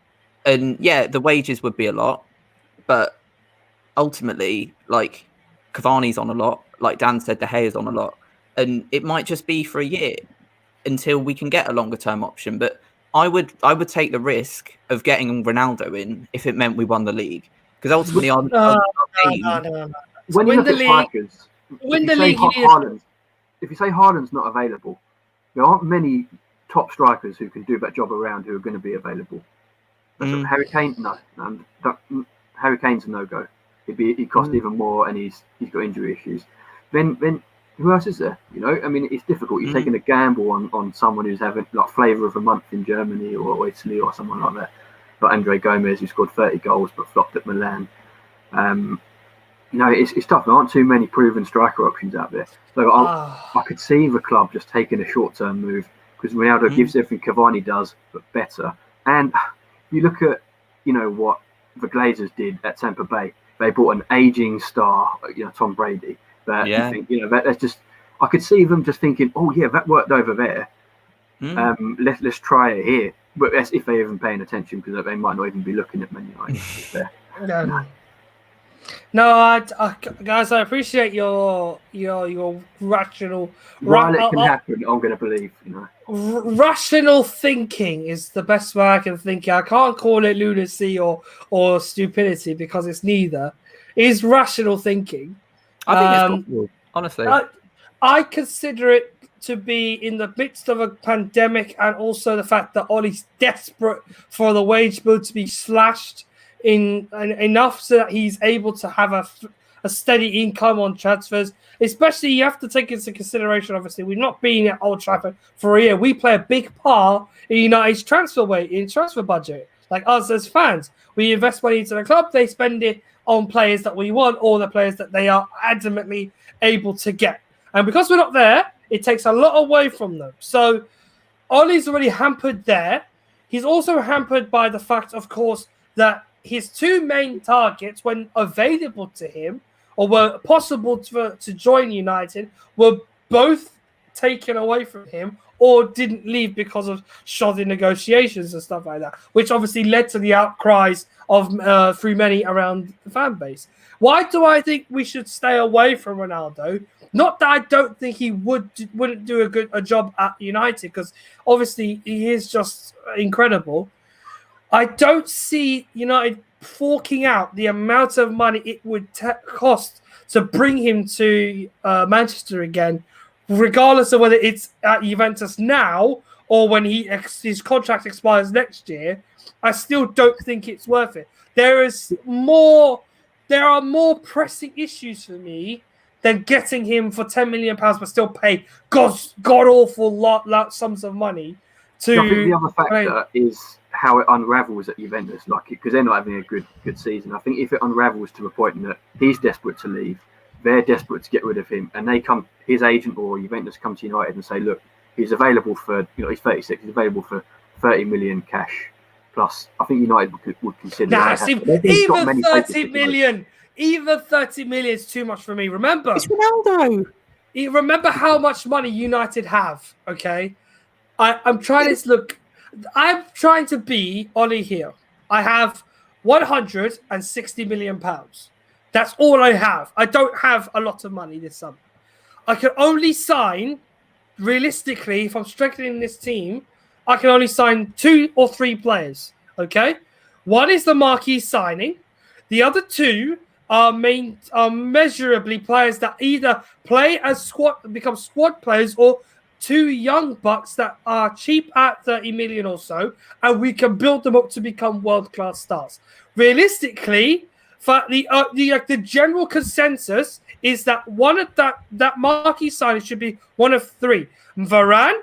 and yeah, the wages would be a lot, but ultimately, like, Cavani's on a lot, like Dan said, De Gea's on a lot, and it might just be for a year until we can get a longer term option. But I would take the risk of getting Ronaldo in if it meant we won the league, because ultimately our aim. No. When you look at strikers, win the league, if you say Haaland's not available, there aren't many top strikers who can do that job around who are going to be available. Harry Kane, no. Harry Kane's a no-go. He'd cost even more, and he's got injury issues. Then who else is there? You know, I mean, it's difficult. You're taking a gamble on someone who's having like flavour of a month in Germany or Italy or someone like that. But Andre Gomez, who scored 30 goals but flopped at Milan. You know, it's tough. There aren't too many proven striker options out there. So I could see the club just taking a short-term move because Ronaldo gives everything Cavani does, but better. And you look at, you know, what the Glazers did at Tampa Bay. They bought an aging star, you know, Tom Brady. But you think, you know, that's just, I could see them just thinking, oh yeah, that worked over there. Let's try it here. But that's if they're even paying attention, because they might not even be looking at Man United. No, guys, I appreciate your rational. While it can happen, I'm going to believe, you know. Rational thinking is the best way I can think. I can't call it lunacy or stupidity because it's neither. It's rational thinking. I think it's cool, honestly. I consider it to be in the midst of a pandemic, and also the fact that Ollie's desperate for the wage bill to be slashed enough so that he's able to have a steady income on transfers. Especially, you have to take into consideration, obviously, we've not been at Old Trafford for a year. We play a big part in United's transfer budget. Like us as fans, we invest money into the club. They spend it on players that we want, or the players that they are adamantly able to get. And because we're not there, it takes a lot away from them. So Ollie's already hampered there. He's also hampered by the fact, of course, that his two main targets, when available to him or were possible to join United, were both taken away from him or didn't leave because of shoddy negotiations and stuff like that, which obviously led to the outcries of through many around the fan base. Why do I think we should stay away from Ronaldo? Not that I don't think he wouldn't do a job at United, because obviously he is just incredible. I don't see United forking out the amount of money it would cost to bring him to Manchester again, regardless of whether it's at Juventus now or when his contract expires next year. I still don't think it's worth it. There are more pressing issues for me than getting him for £10 million, but still pay god awful sums of money to. I think the other factor is how it unravels at Juventus, because they're not having a good season. I think if it unravels to a point that he's desperate to leave, they're desperate to get rid of him, and his agent or Juventus come to United and say, look, he's available for, he's 36, he's available for 30 million cash plus. I think United would consider even 30 million. Even 30 million is too much for me. Remember, it's Ronaldo. Remember how much money United have. Okay, I'm trying to look. I'm trying to be Ollie here. I have 160 million pounds. That's all I have. I don't have a lot of money this summer. I can only sign, realistically, if I'm strengthening this team, I can only sign 2 or 3 players. Okay, one is the marquee signing. The other 2 are measurably players that either become squad players, or 2 young bucks that are cheap at 30 million or so, and we can build them up to become world-class stars. Realistically, for the general consensus is that one of that marquee signing should be one of 3: Varane,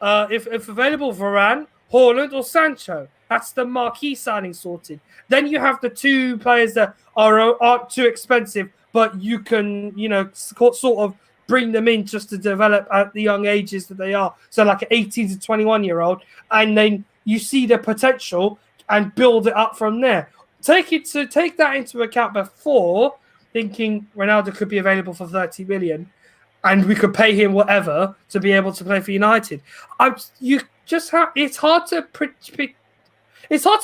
if available, Varane, Haaland, or Sancho. That's the marquee signing sorted. Then you have the 2 players that aren't too expensive, but you can, sort of bring them in just to develop at the young ages that they are. So like an 18 to 21-year-old, and then you see the potential and build it up from there. Take that into account before thinking Ronaldo could be available for 30 million. And we could pay him whatever to be able to play for United. It's hard to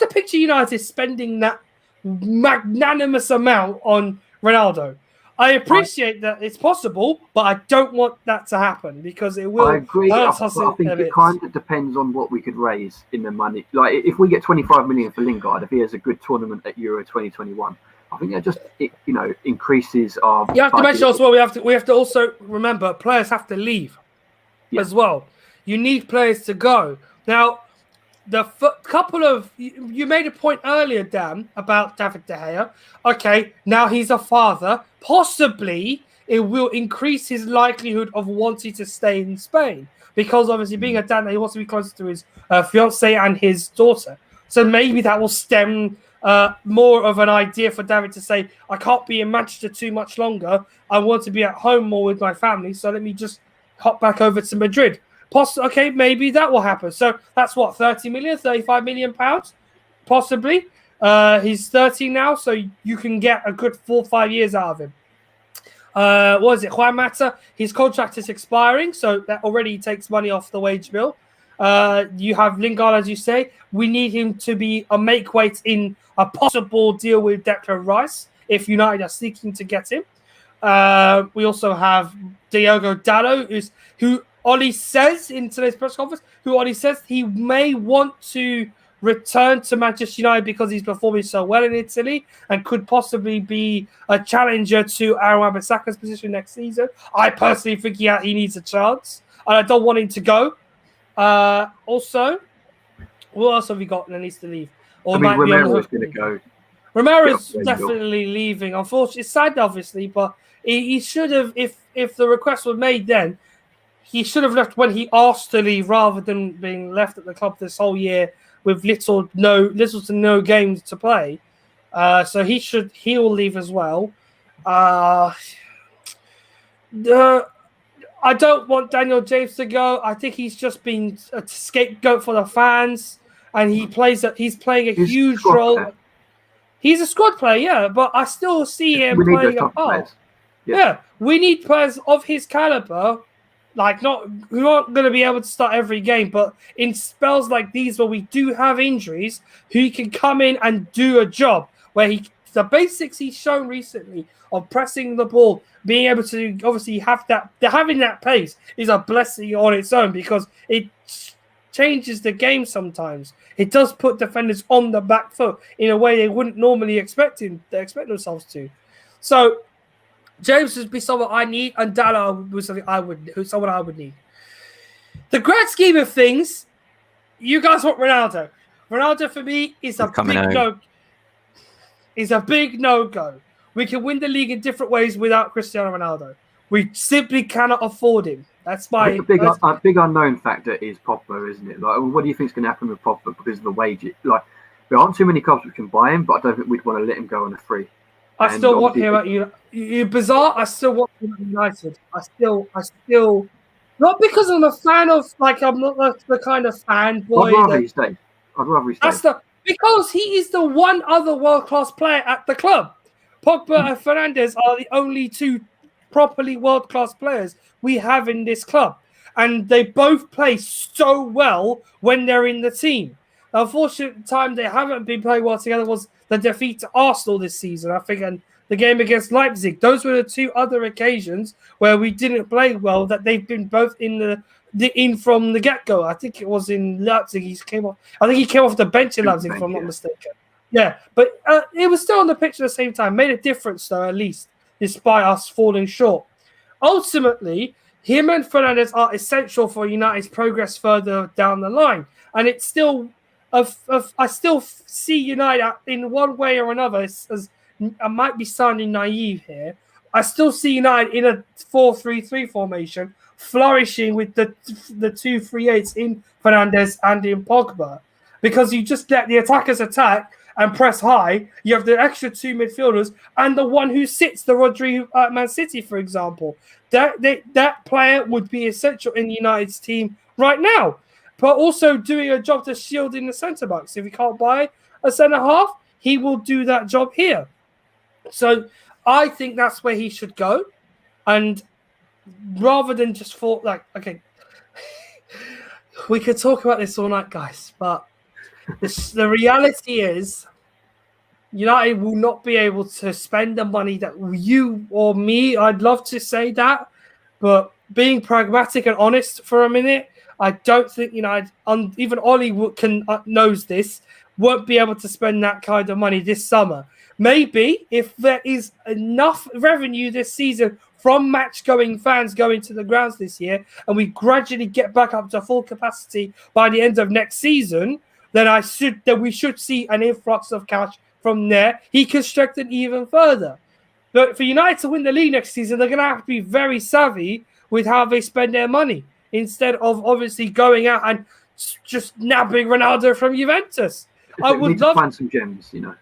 picture United spending that magnanimous amount on Ronaldo. I appreciate that it's possible, but I don't want that to happen because it will. I agree. I hurt us think it kind of depends on what we could raise in the money. Like if we get 25 million for Lingard, if he has a good tournament at Euro 2021. I think that just increases our. You have to mention also we have to also remember players have to leave as well. You need players to go. Now, the couple of you made a point earlier, Dan, about David De Gea. Okay, now he's a father. Possibly it will increase his likelihood of wanting to stay in Spain because obviously being a dad, he wants to be closer to his fiance and his daughter. So maybe that will stem. More of an idea for David to say, I can't be in Manchester too much longer. I want to be at home more with my family. So let me just hop back over to Madrid. Okay, maybe that will happen. So that's what, 30 million, 35 million pounds? Possibly. He's 30 now, so you can get a good 4 or 5 years out of him. What is it? Juan Mata, his contract is expiring, so that already takes money off the wage bill. You have Lingard, as you say. We need him to be a make weight in a possible deal with Declan Rice if United are seeking to get him. We also have Diogo Dalot, who Oli says in today's press conference, he may want to return to Manchester United because he's performing so well in Italy and could possibly be a challenger to Aaron Wan-Bissaka's position next season. I personally think he needs a chance, and I don't want him to go. Also, what else have we got that needs to leave? Or Romero's going to go. Romero's definitely leaving. Unfortunately, it's sad, obviously, but he should have. If the request was made, then he should have left when he asked to leave, rather than being left at the club this whole year with little to no games to play. So he'll leave as well. I don't want Daniel James to go. I think he's just been a scapegoat for the fans, and he's playing a huge role. Player. He's a squad player, yeah, but I still see him playing a part. Yeah, we need players of his caliber, like who aren't going to be able to start every game, but in spells like these where we do have injuries, who can come in and do a job where the basics he's shown recently of pressing the ball, being able to obviously having that pace is a blessing on its own because it changes the game sometimes. It does put defenders on the back foot in a way they wouldn't normally expect themselves to. So James would be someone I need, and Dalla was someone I would need. The grand scheme of things, you guys want Ronaldo. Ronaldo for me is a big no-go. We can win the league in different ways without Cristiano Ronaldo. We simply cannot afford him. That's my a big unknown factor is Pogba, isn't it? Like, what do you think is going to happen with Pogba because of the wages? Like, there aren't too many clubs which can buy him, but I don't think we'd want to let him go on a free. I still want him at you. Bizarre. I still want him at United. I still. Not because I'm a fan of, I'm not the kind of fanboy. I'd rather he stay. Because he is the one other world-class player at the club. Pogba and Fernandes are the only two properly world-class players we have in this club. And they both play so well when they're in the team. The unfortunate time they haven't been playing well together was the defeat to Arsenal this season, I think, and the game against Leipzig. Those were the two other occasions where we didn't play well, that they've been both in from the get-go. I think it was in Leipzig. He came off the bench in Leipzig, if I'm not mistaken. Yeah, but it was still on the pitch at the same time. Made a difference, though, at least, despite us falling short. Ultimately, him and Fernandes are essential for United's progress further down the line. And it's still, I still see United in one way or another, as I might be sounding naive here, I still see United in a 4-3-3 formation, flourishing with the 2 3/8s in Fernandes and in Pogba. because you just let the attackers attack and press high. You have the extra 2 midfielders and the one who sits, the Rodri at Man City, for example. That player would be essential in United's team right now, but also doing a job to shielding the centre backs. If he can't buy a centre half, he will do that job here. So I think that's where he should go, and rather than just thought like, okay, we could talk about this all night, guys, but the reality is United will not be able to spend the money that you or me, I'd love to say that, but being pragmatic and honest for a minute, I don't think United, even Ollie knows this, won't be able to spend that kind of money this summer. Maybe if there is enough revenue this season from match-going fans going to the grounds this year, and we gradually get back up to full capacity by the end of next season, then we should see an influx of cash from there. He can strengthen even further. But for United to win the league next season, they're going to have to be very savvy with how they spend their money, instead of obviously going out and just nabbing Ronaldo from Juventus. I would love to find some gems, you know.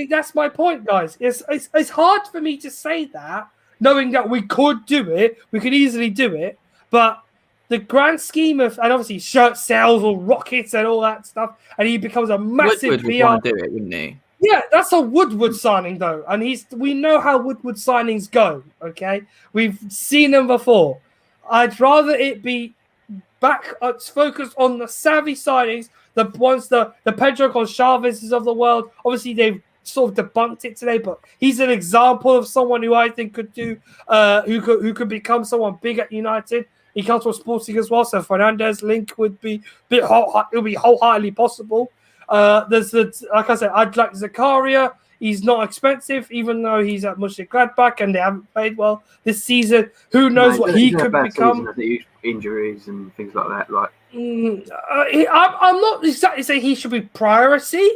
That's my point, guys. It's hard for me to say that, knowing that we could do it, we could easily do it, but the grand scheme of, and obviously shirt sales or rockets and all that stuff, and he becomes a massive Woodward would want to do it, wouldn't he? Yeah, that's a Woodward signing though, and we know how Woodward signings go. Okay, we've seen them before. I'd rather it be back. It's focused on the savvy signings, the ones the Pedro Gonçalves of the world. Obviously, they've sort of debunked it today, but he's an example of someone who I think could do, who could become someone big at United. He comes from Sporting as well, so Fernandez link would be wholeheartedly possible. There's like I said, I'd like Zakaria. He's not expensive, even though he's at Mönchengladbach and they haven't played well this season. Who knows what he could become? Injuries and things like that. Like, I'm not exactly saying he should be priority,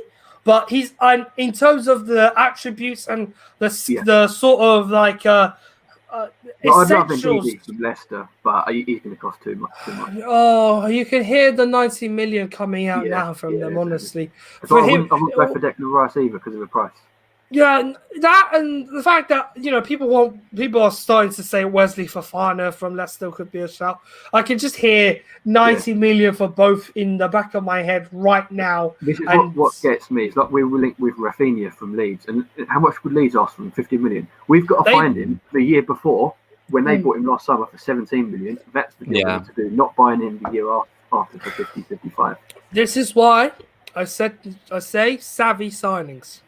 but he's in terms of the attributes and the sort of like. I'd love him from Leicester, but he's going to cost too much. Oh, you can hear the 90 million coming out now from them, honestly. I wouldn't go for Declan Rice either because of the price. Yeah, that and the fact that people are starting to say Wesley Fofana from Leicester could be a shout. I can just hear 90 million for both in the back of my head right now. This is what gets me. It's like we were linked with Rafinha from Leeds, and how much would Leeds ask for him? 50 million. We've got to find him the year before when they bought him last summer for 17 million. That's the deal to do. Not buying him the year after for 50, 55. This is why I say savvy signings.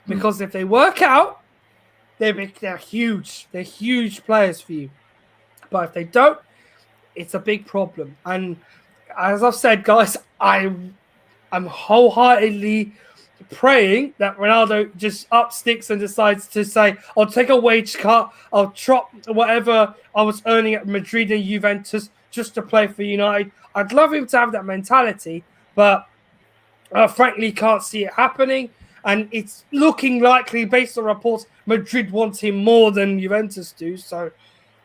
Because if they work out, they're huge. They're huge players for you. But if they don't, it's a big problem. And as I've said, guys, I'm wholeheartedly praying that Ronaldo just up sticks and decides to say, I'll take a wage cut, I'll drop whatever I was earning at Madrid and Juventus just to play for United. I'd love him to have that mentality, but I frankly can't see it happening. And it's looking likely, based on reports, Madrid wants him more than Juventus do. So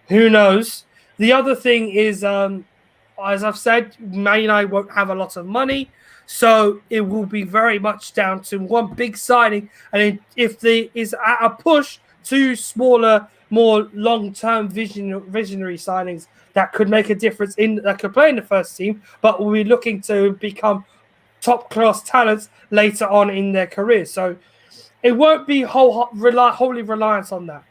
who knows? The other thing is, as I've said, Man United won't have a lot of money. So it will be very much down to one big signing. And if there is a push to smaller, more long-term visionary signings that could make a difference, that could play in the first team, but will be looking to become top-class talents later on in their career. So it won't be wholly reliant on that.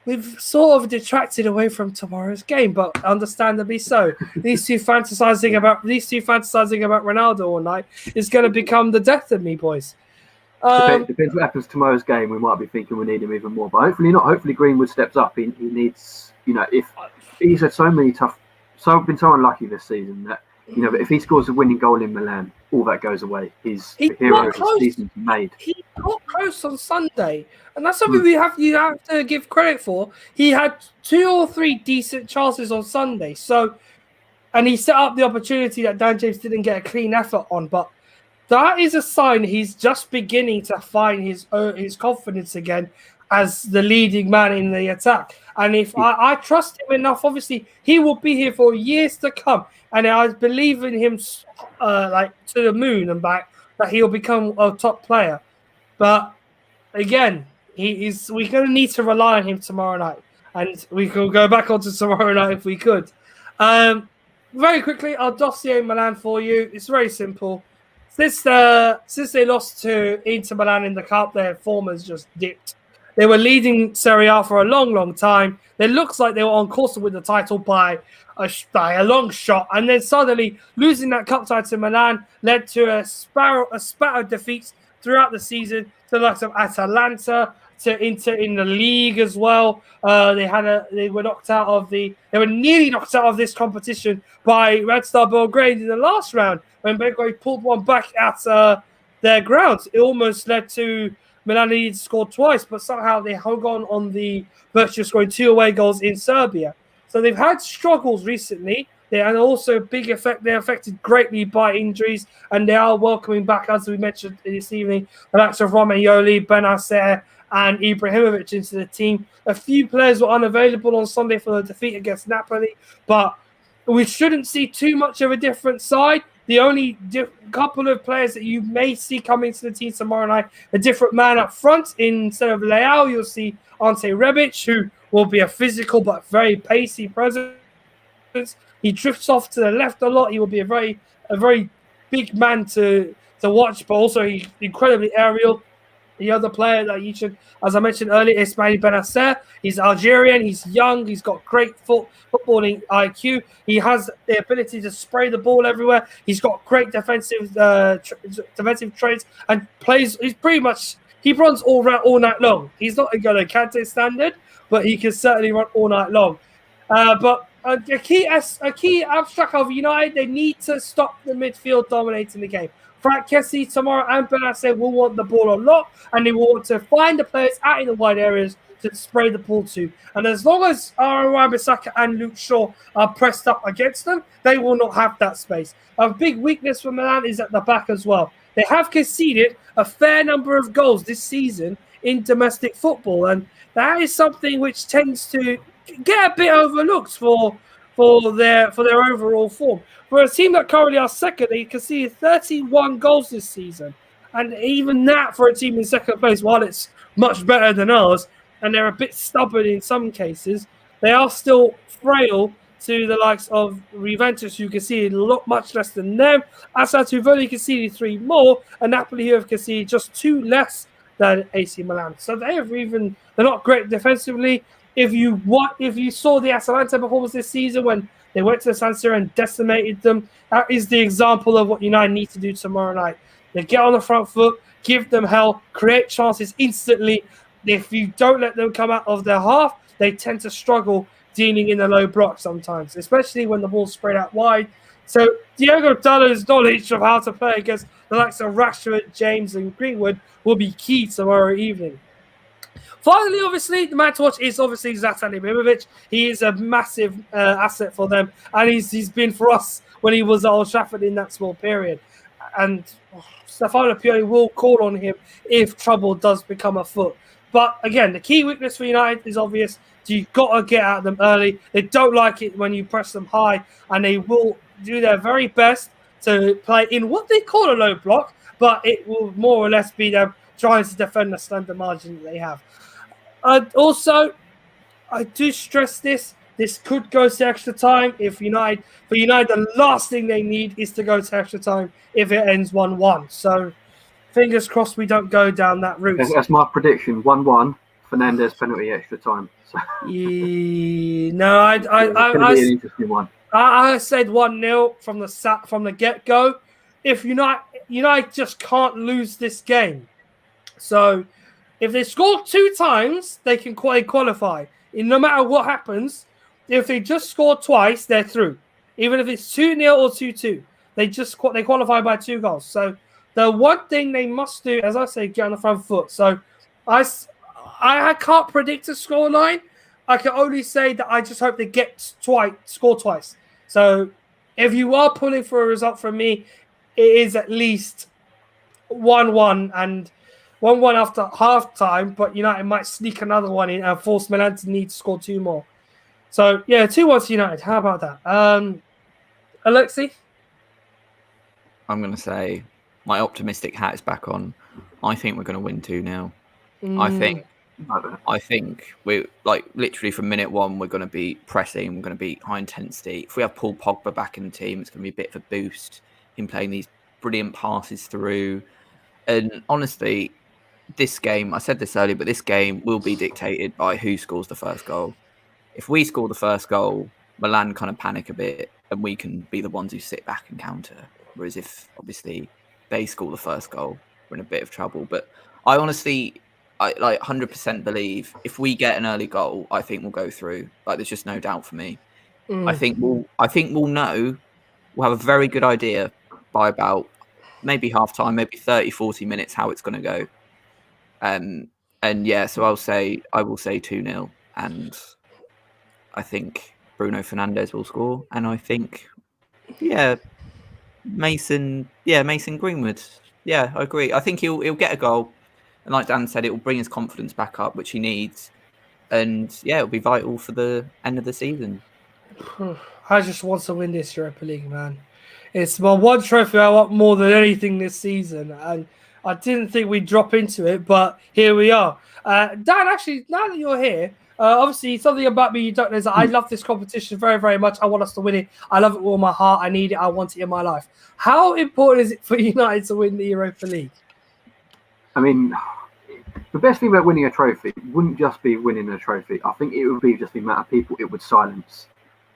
We've sort of detracted away from tomorrow's game, but understandably so. These two fantasizing about Ronaldo all night is going to become the death of me, boys. Depends what happens tomorrow's game. We might be thinking we need him even more, but hopefully not. Hopefully Greenwood steps up. He needs, if he's had been so unlucky this season that, but if he scores a winning goal in Milan, all that goes away. His hero of the season's made. He got close on Sunday, and that's something you have to give credit for. He had 2 or 3 decent chances on Sunday, and he set up the opportunity that Dan James didn't get a clean effort on. But that is a sign he's just beginning to find his confidence again as the leading man in the attack. And if I trust him enough, obviously he will be here for years to come. And I believe in him to the moon and back that he'll become a top player. But again, we're going to need to rely on him tomorrow night. And we can go back onto tomorrow night if we could. Very quickly, our dossier Milan for you. It's very simple. Since they lost to Inter Milan in the Cup, their form has just dipped. They were leading Serie A for a long, long time. It looks like they were on course to win the title by a long shot. And then suddenly, losing that cup title to Milan led to a spatter of defeats throughout the season to the likes of Atalanta, to Inter in the league as well. They were nearly knocked out of this competition by Red Star Belgrade in the last round when Belgrade pulled one back at their grounds. It almost led to Milan needed to score twice, but somehow they hung on the virtue of scoring 2 away goals in Serbia. So they've had struggles recently. They are also big effect. They're affected greatly by injuries, and they are welcoming back, as we mentioned this evening, the likes of Romagnoli, Benacer, and Ibrahimovic into the team. A few players were unavailable on Sunday for the defeat against Napoli, but we shouldn't see too much of a different side. The only couple of players that you may see coming to the team tomorrow night, a different man up front. Instead of Leao, you'll see Ante Rebic, who will be a physical but very pacey presence. He drifts off to the left a lot. He will be a very big man to watch, but also he's incredibly aerial. The other player that you should, as I mentioned earlier, Ismail Benacer. He's Algerian. He's young. He's got great footballing IQ. He has the ability to spray the ball everywhere. He's got great defensive traits and plays. He runs all night long. He's not a N'Golo Kante standard, but he can certainly run all night long. But a key abstract of United, they need to stop the midfield dominating the game. Frank Kessie tomorrow and Benacer will want the ball a lot, and they will want to find the players out in the wide areas to spray the ball to. And as long as Wan-Bissaka and Luke Shaw are pressed up against them, they will not have that space. A big weakness for Milan is at the back as well. They have conceded a fair number of goals this season in domestic football, and that is something which tends to get a bit overlooked for their overall form. For a team that currently are second, they conceded 31 goals this season. And even that for a team in second place, while it's much better than ours, and they're a bit stubborn in some cases, they are still frail to the likes of Juventus, who conceded much less than them. Assad, who've only conceded 3 more, and Napoli, who have conceded just 2 less than AC Milan. So they're not great defensively. If you saw the Atalanta performance this season when they went to the San Siro and decimated them, that is the example of what United need to do tomorrow night. They get on the front foot, give them hell, create chances instantly. If you don't let them come out of their half, they tend to struggle dealing in the low block sometimes, especially when the ball's spread out wide. So Diogo Dalot's knowledge of how to play against the likes of Rashford, James, and Greenwood will be key tomorrow evening. Finally, obviously, the man to watch is obviously Zlatan Ibrahimovic. He is a massive asset for them, and he's been for us when he was at Old Trafford in that small period. And Stefano Pioli will call on him if trouble does become afoot. But again, the key weakness for United is obvious. You've got to get at them early. They don't like it when you press them high, and they will do their very best to play in what they call a low block, but it will more or less be them trying to defend the slender margin that they have. Also, I do stress this could go to extra time. For United, the last thing they need is to go to extra time if it ends 1-1. So, fingers crossed we don't go down that route. That's my prediction. 1-1, Fernandes penalty extra time. So. No, it's going to be an interesting one. I said 1-0 from the get-go. If United just can't lose this game. So, if they score 2 times, they can qualify. No matter what happens, if they just score twice, they're through. Even if it's 2-0 or 2-2, they qualify by 2 goals. So the one thing they must do, as I say, get on the front foot. So I can't predict a scoreline. I can only say that I just hope they score twice. So if you are pulling for a result from me, it is at least 1-1 and 1-1 after half-time, but United might sneak another one in and force Milan to need to score 2 more. So, yeah, 2-1 to United. How about that? Alexi? I'm going to say my optimistic hat is back on. I think we're going to win 2-0. I think we're like literally from minute one, we're going to be pressing, we're going to be high intensity. If we have Paul Pogba back in the team, it's going to be a bit of a boost. Him playing these brilliant passes through. And honestly, this game, I said this earlier, but this game will be dictated by who scores the first goal. If we score the first goal, Milan kind of panic a bit and we can be the ones who sit back and counter. Whereas if obviously they score the first goal, we're in a bit of trouble. But I honestly, I like 100% believe if we get an early goal, I think we'll go through. Like there's just no doubt for me. I think we'll know. We'll have a very good idea by about maybe half time, maybe 30, 40 minutes how it's going to go. And yeah, so I will say 2-0, and I think Bruno Fernandes will score, and I think Mason Greenwood. Yeah, I agree. I think he'll get a goal, and like Dan said, it will bring his confidence back up, which he needs, and yeah, it'll be vital for the end of the season. I just want to win this Europa League, man. It's my one trophy I want more than anything this season, and I didn't think we'd drop into it, but here we are. Dan, actually, now that you're here, obviously something about me you don't know is that I love this competition very, very much. I want us to win it. I love it with all my heart. I need it. I want it in my life. How important is it for United to win the Europa League? I mean, the best thing about winning a trophy wouldn't just be winning a trophy. I think it would be just the amount of people it would silence.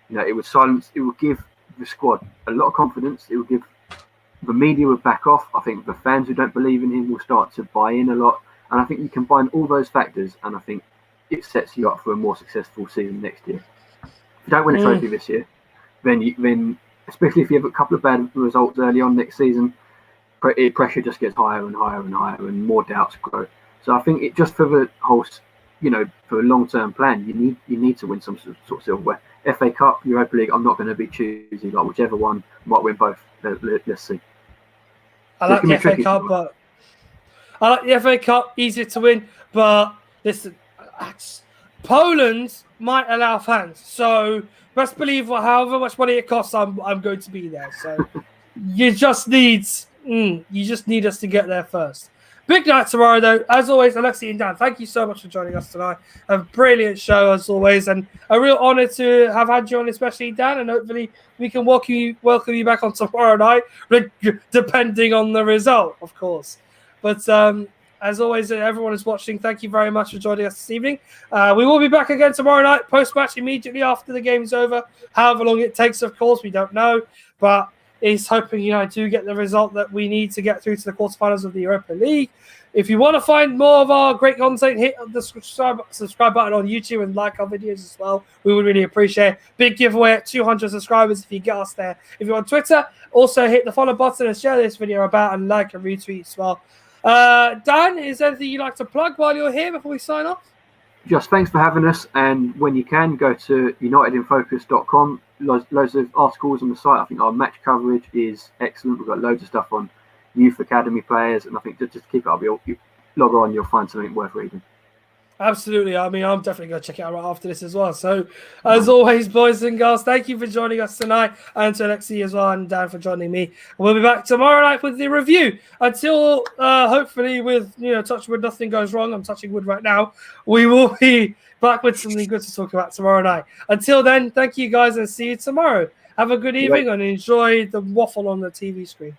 It would give the squad a lot of confidence. It would give the media would back off. I think the fans who don't believe in him will start to buy in a lot. And I think you combine all those factors, and I think it sets you up for a more successful season next year. If you don't win a trophy this year, then especially if you have a couple of bad results early on next season, pressure just gets higher and higher and higher, and more doubts grow. So I think it just for the whole, for a long-term plan, you need to win some sort of silverware. FA Cup, Europa League, I'm not going to be choosy. Like whichever one might win both. Let's see. I like the FA Cup, but I like the FA Cup, easier to win. But listen, Poland might allow fans, so best believe however much money it costs, I'm going to be there. So you just need us to get there first. Big night tomorrow, though. As always, Alexi and Dan, thank you so much for joining us tonight. A brilliant show, as always, and a real honour to have had you on, especially Dan, and hopefully we can welcome you back on tomorrow night, depending on the result, of course. But as always, everyone is watching, thank you very much for joining us this evening. We will be back again tomorrow night, post-match immediately after the game's over. However long it takes, of course, we don't know, but is hoping United do get the result that we need to get through to the quarterfinals of the Europa League. If you want to find more of our great content, hit the subscribe button on YouTube and like our videos as well. We would really appreciate it. Big giveaway at 200 subscribers if you get us there. If you're on Twitter, also hit the follow button and share this video about and like and retweet as well. Dan, is there anything you'd like to plug while you're here before we sign off? Just thanks for having us, and when you can, go to unitedinfocus.com. Loads of articles on the site. I think our match coverage is excellent. We've got loads of stuff on youth academy players, and I think just keep it up. You log on, you'll find something worth reading. Absolutely. I mean, I'm definitely going to check it out right after this as well. So, as always, boys and girls, thank you for joining us tonight, and to Alexi as well, and Dan for joining me. We'll be back tomorrow night with the review. Until, hopefully, with, touch wood, nothing goes wrong. I'm touching wood right now. We will be back with something good to talk about tomorrow night. Until then, thank you guys, and see you tomorrow. Have a good evening and enjoy the waffle on the TV screen.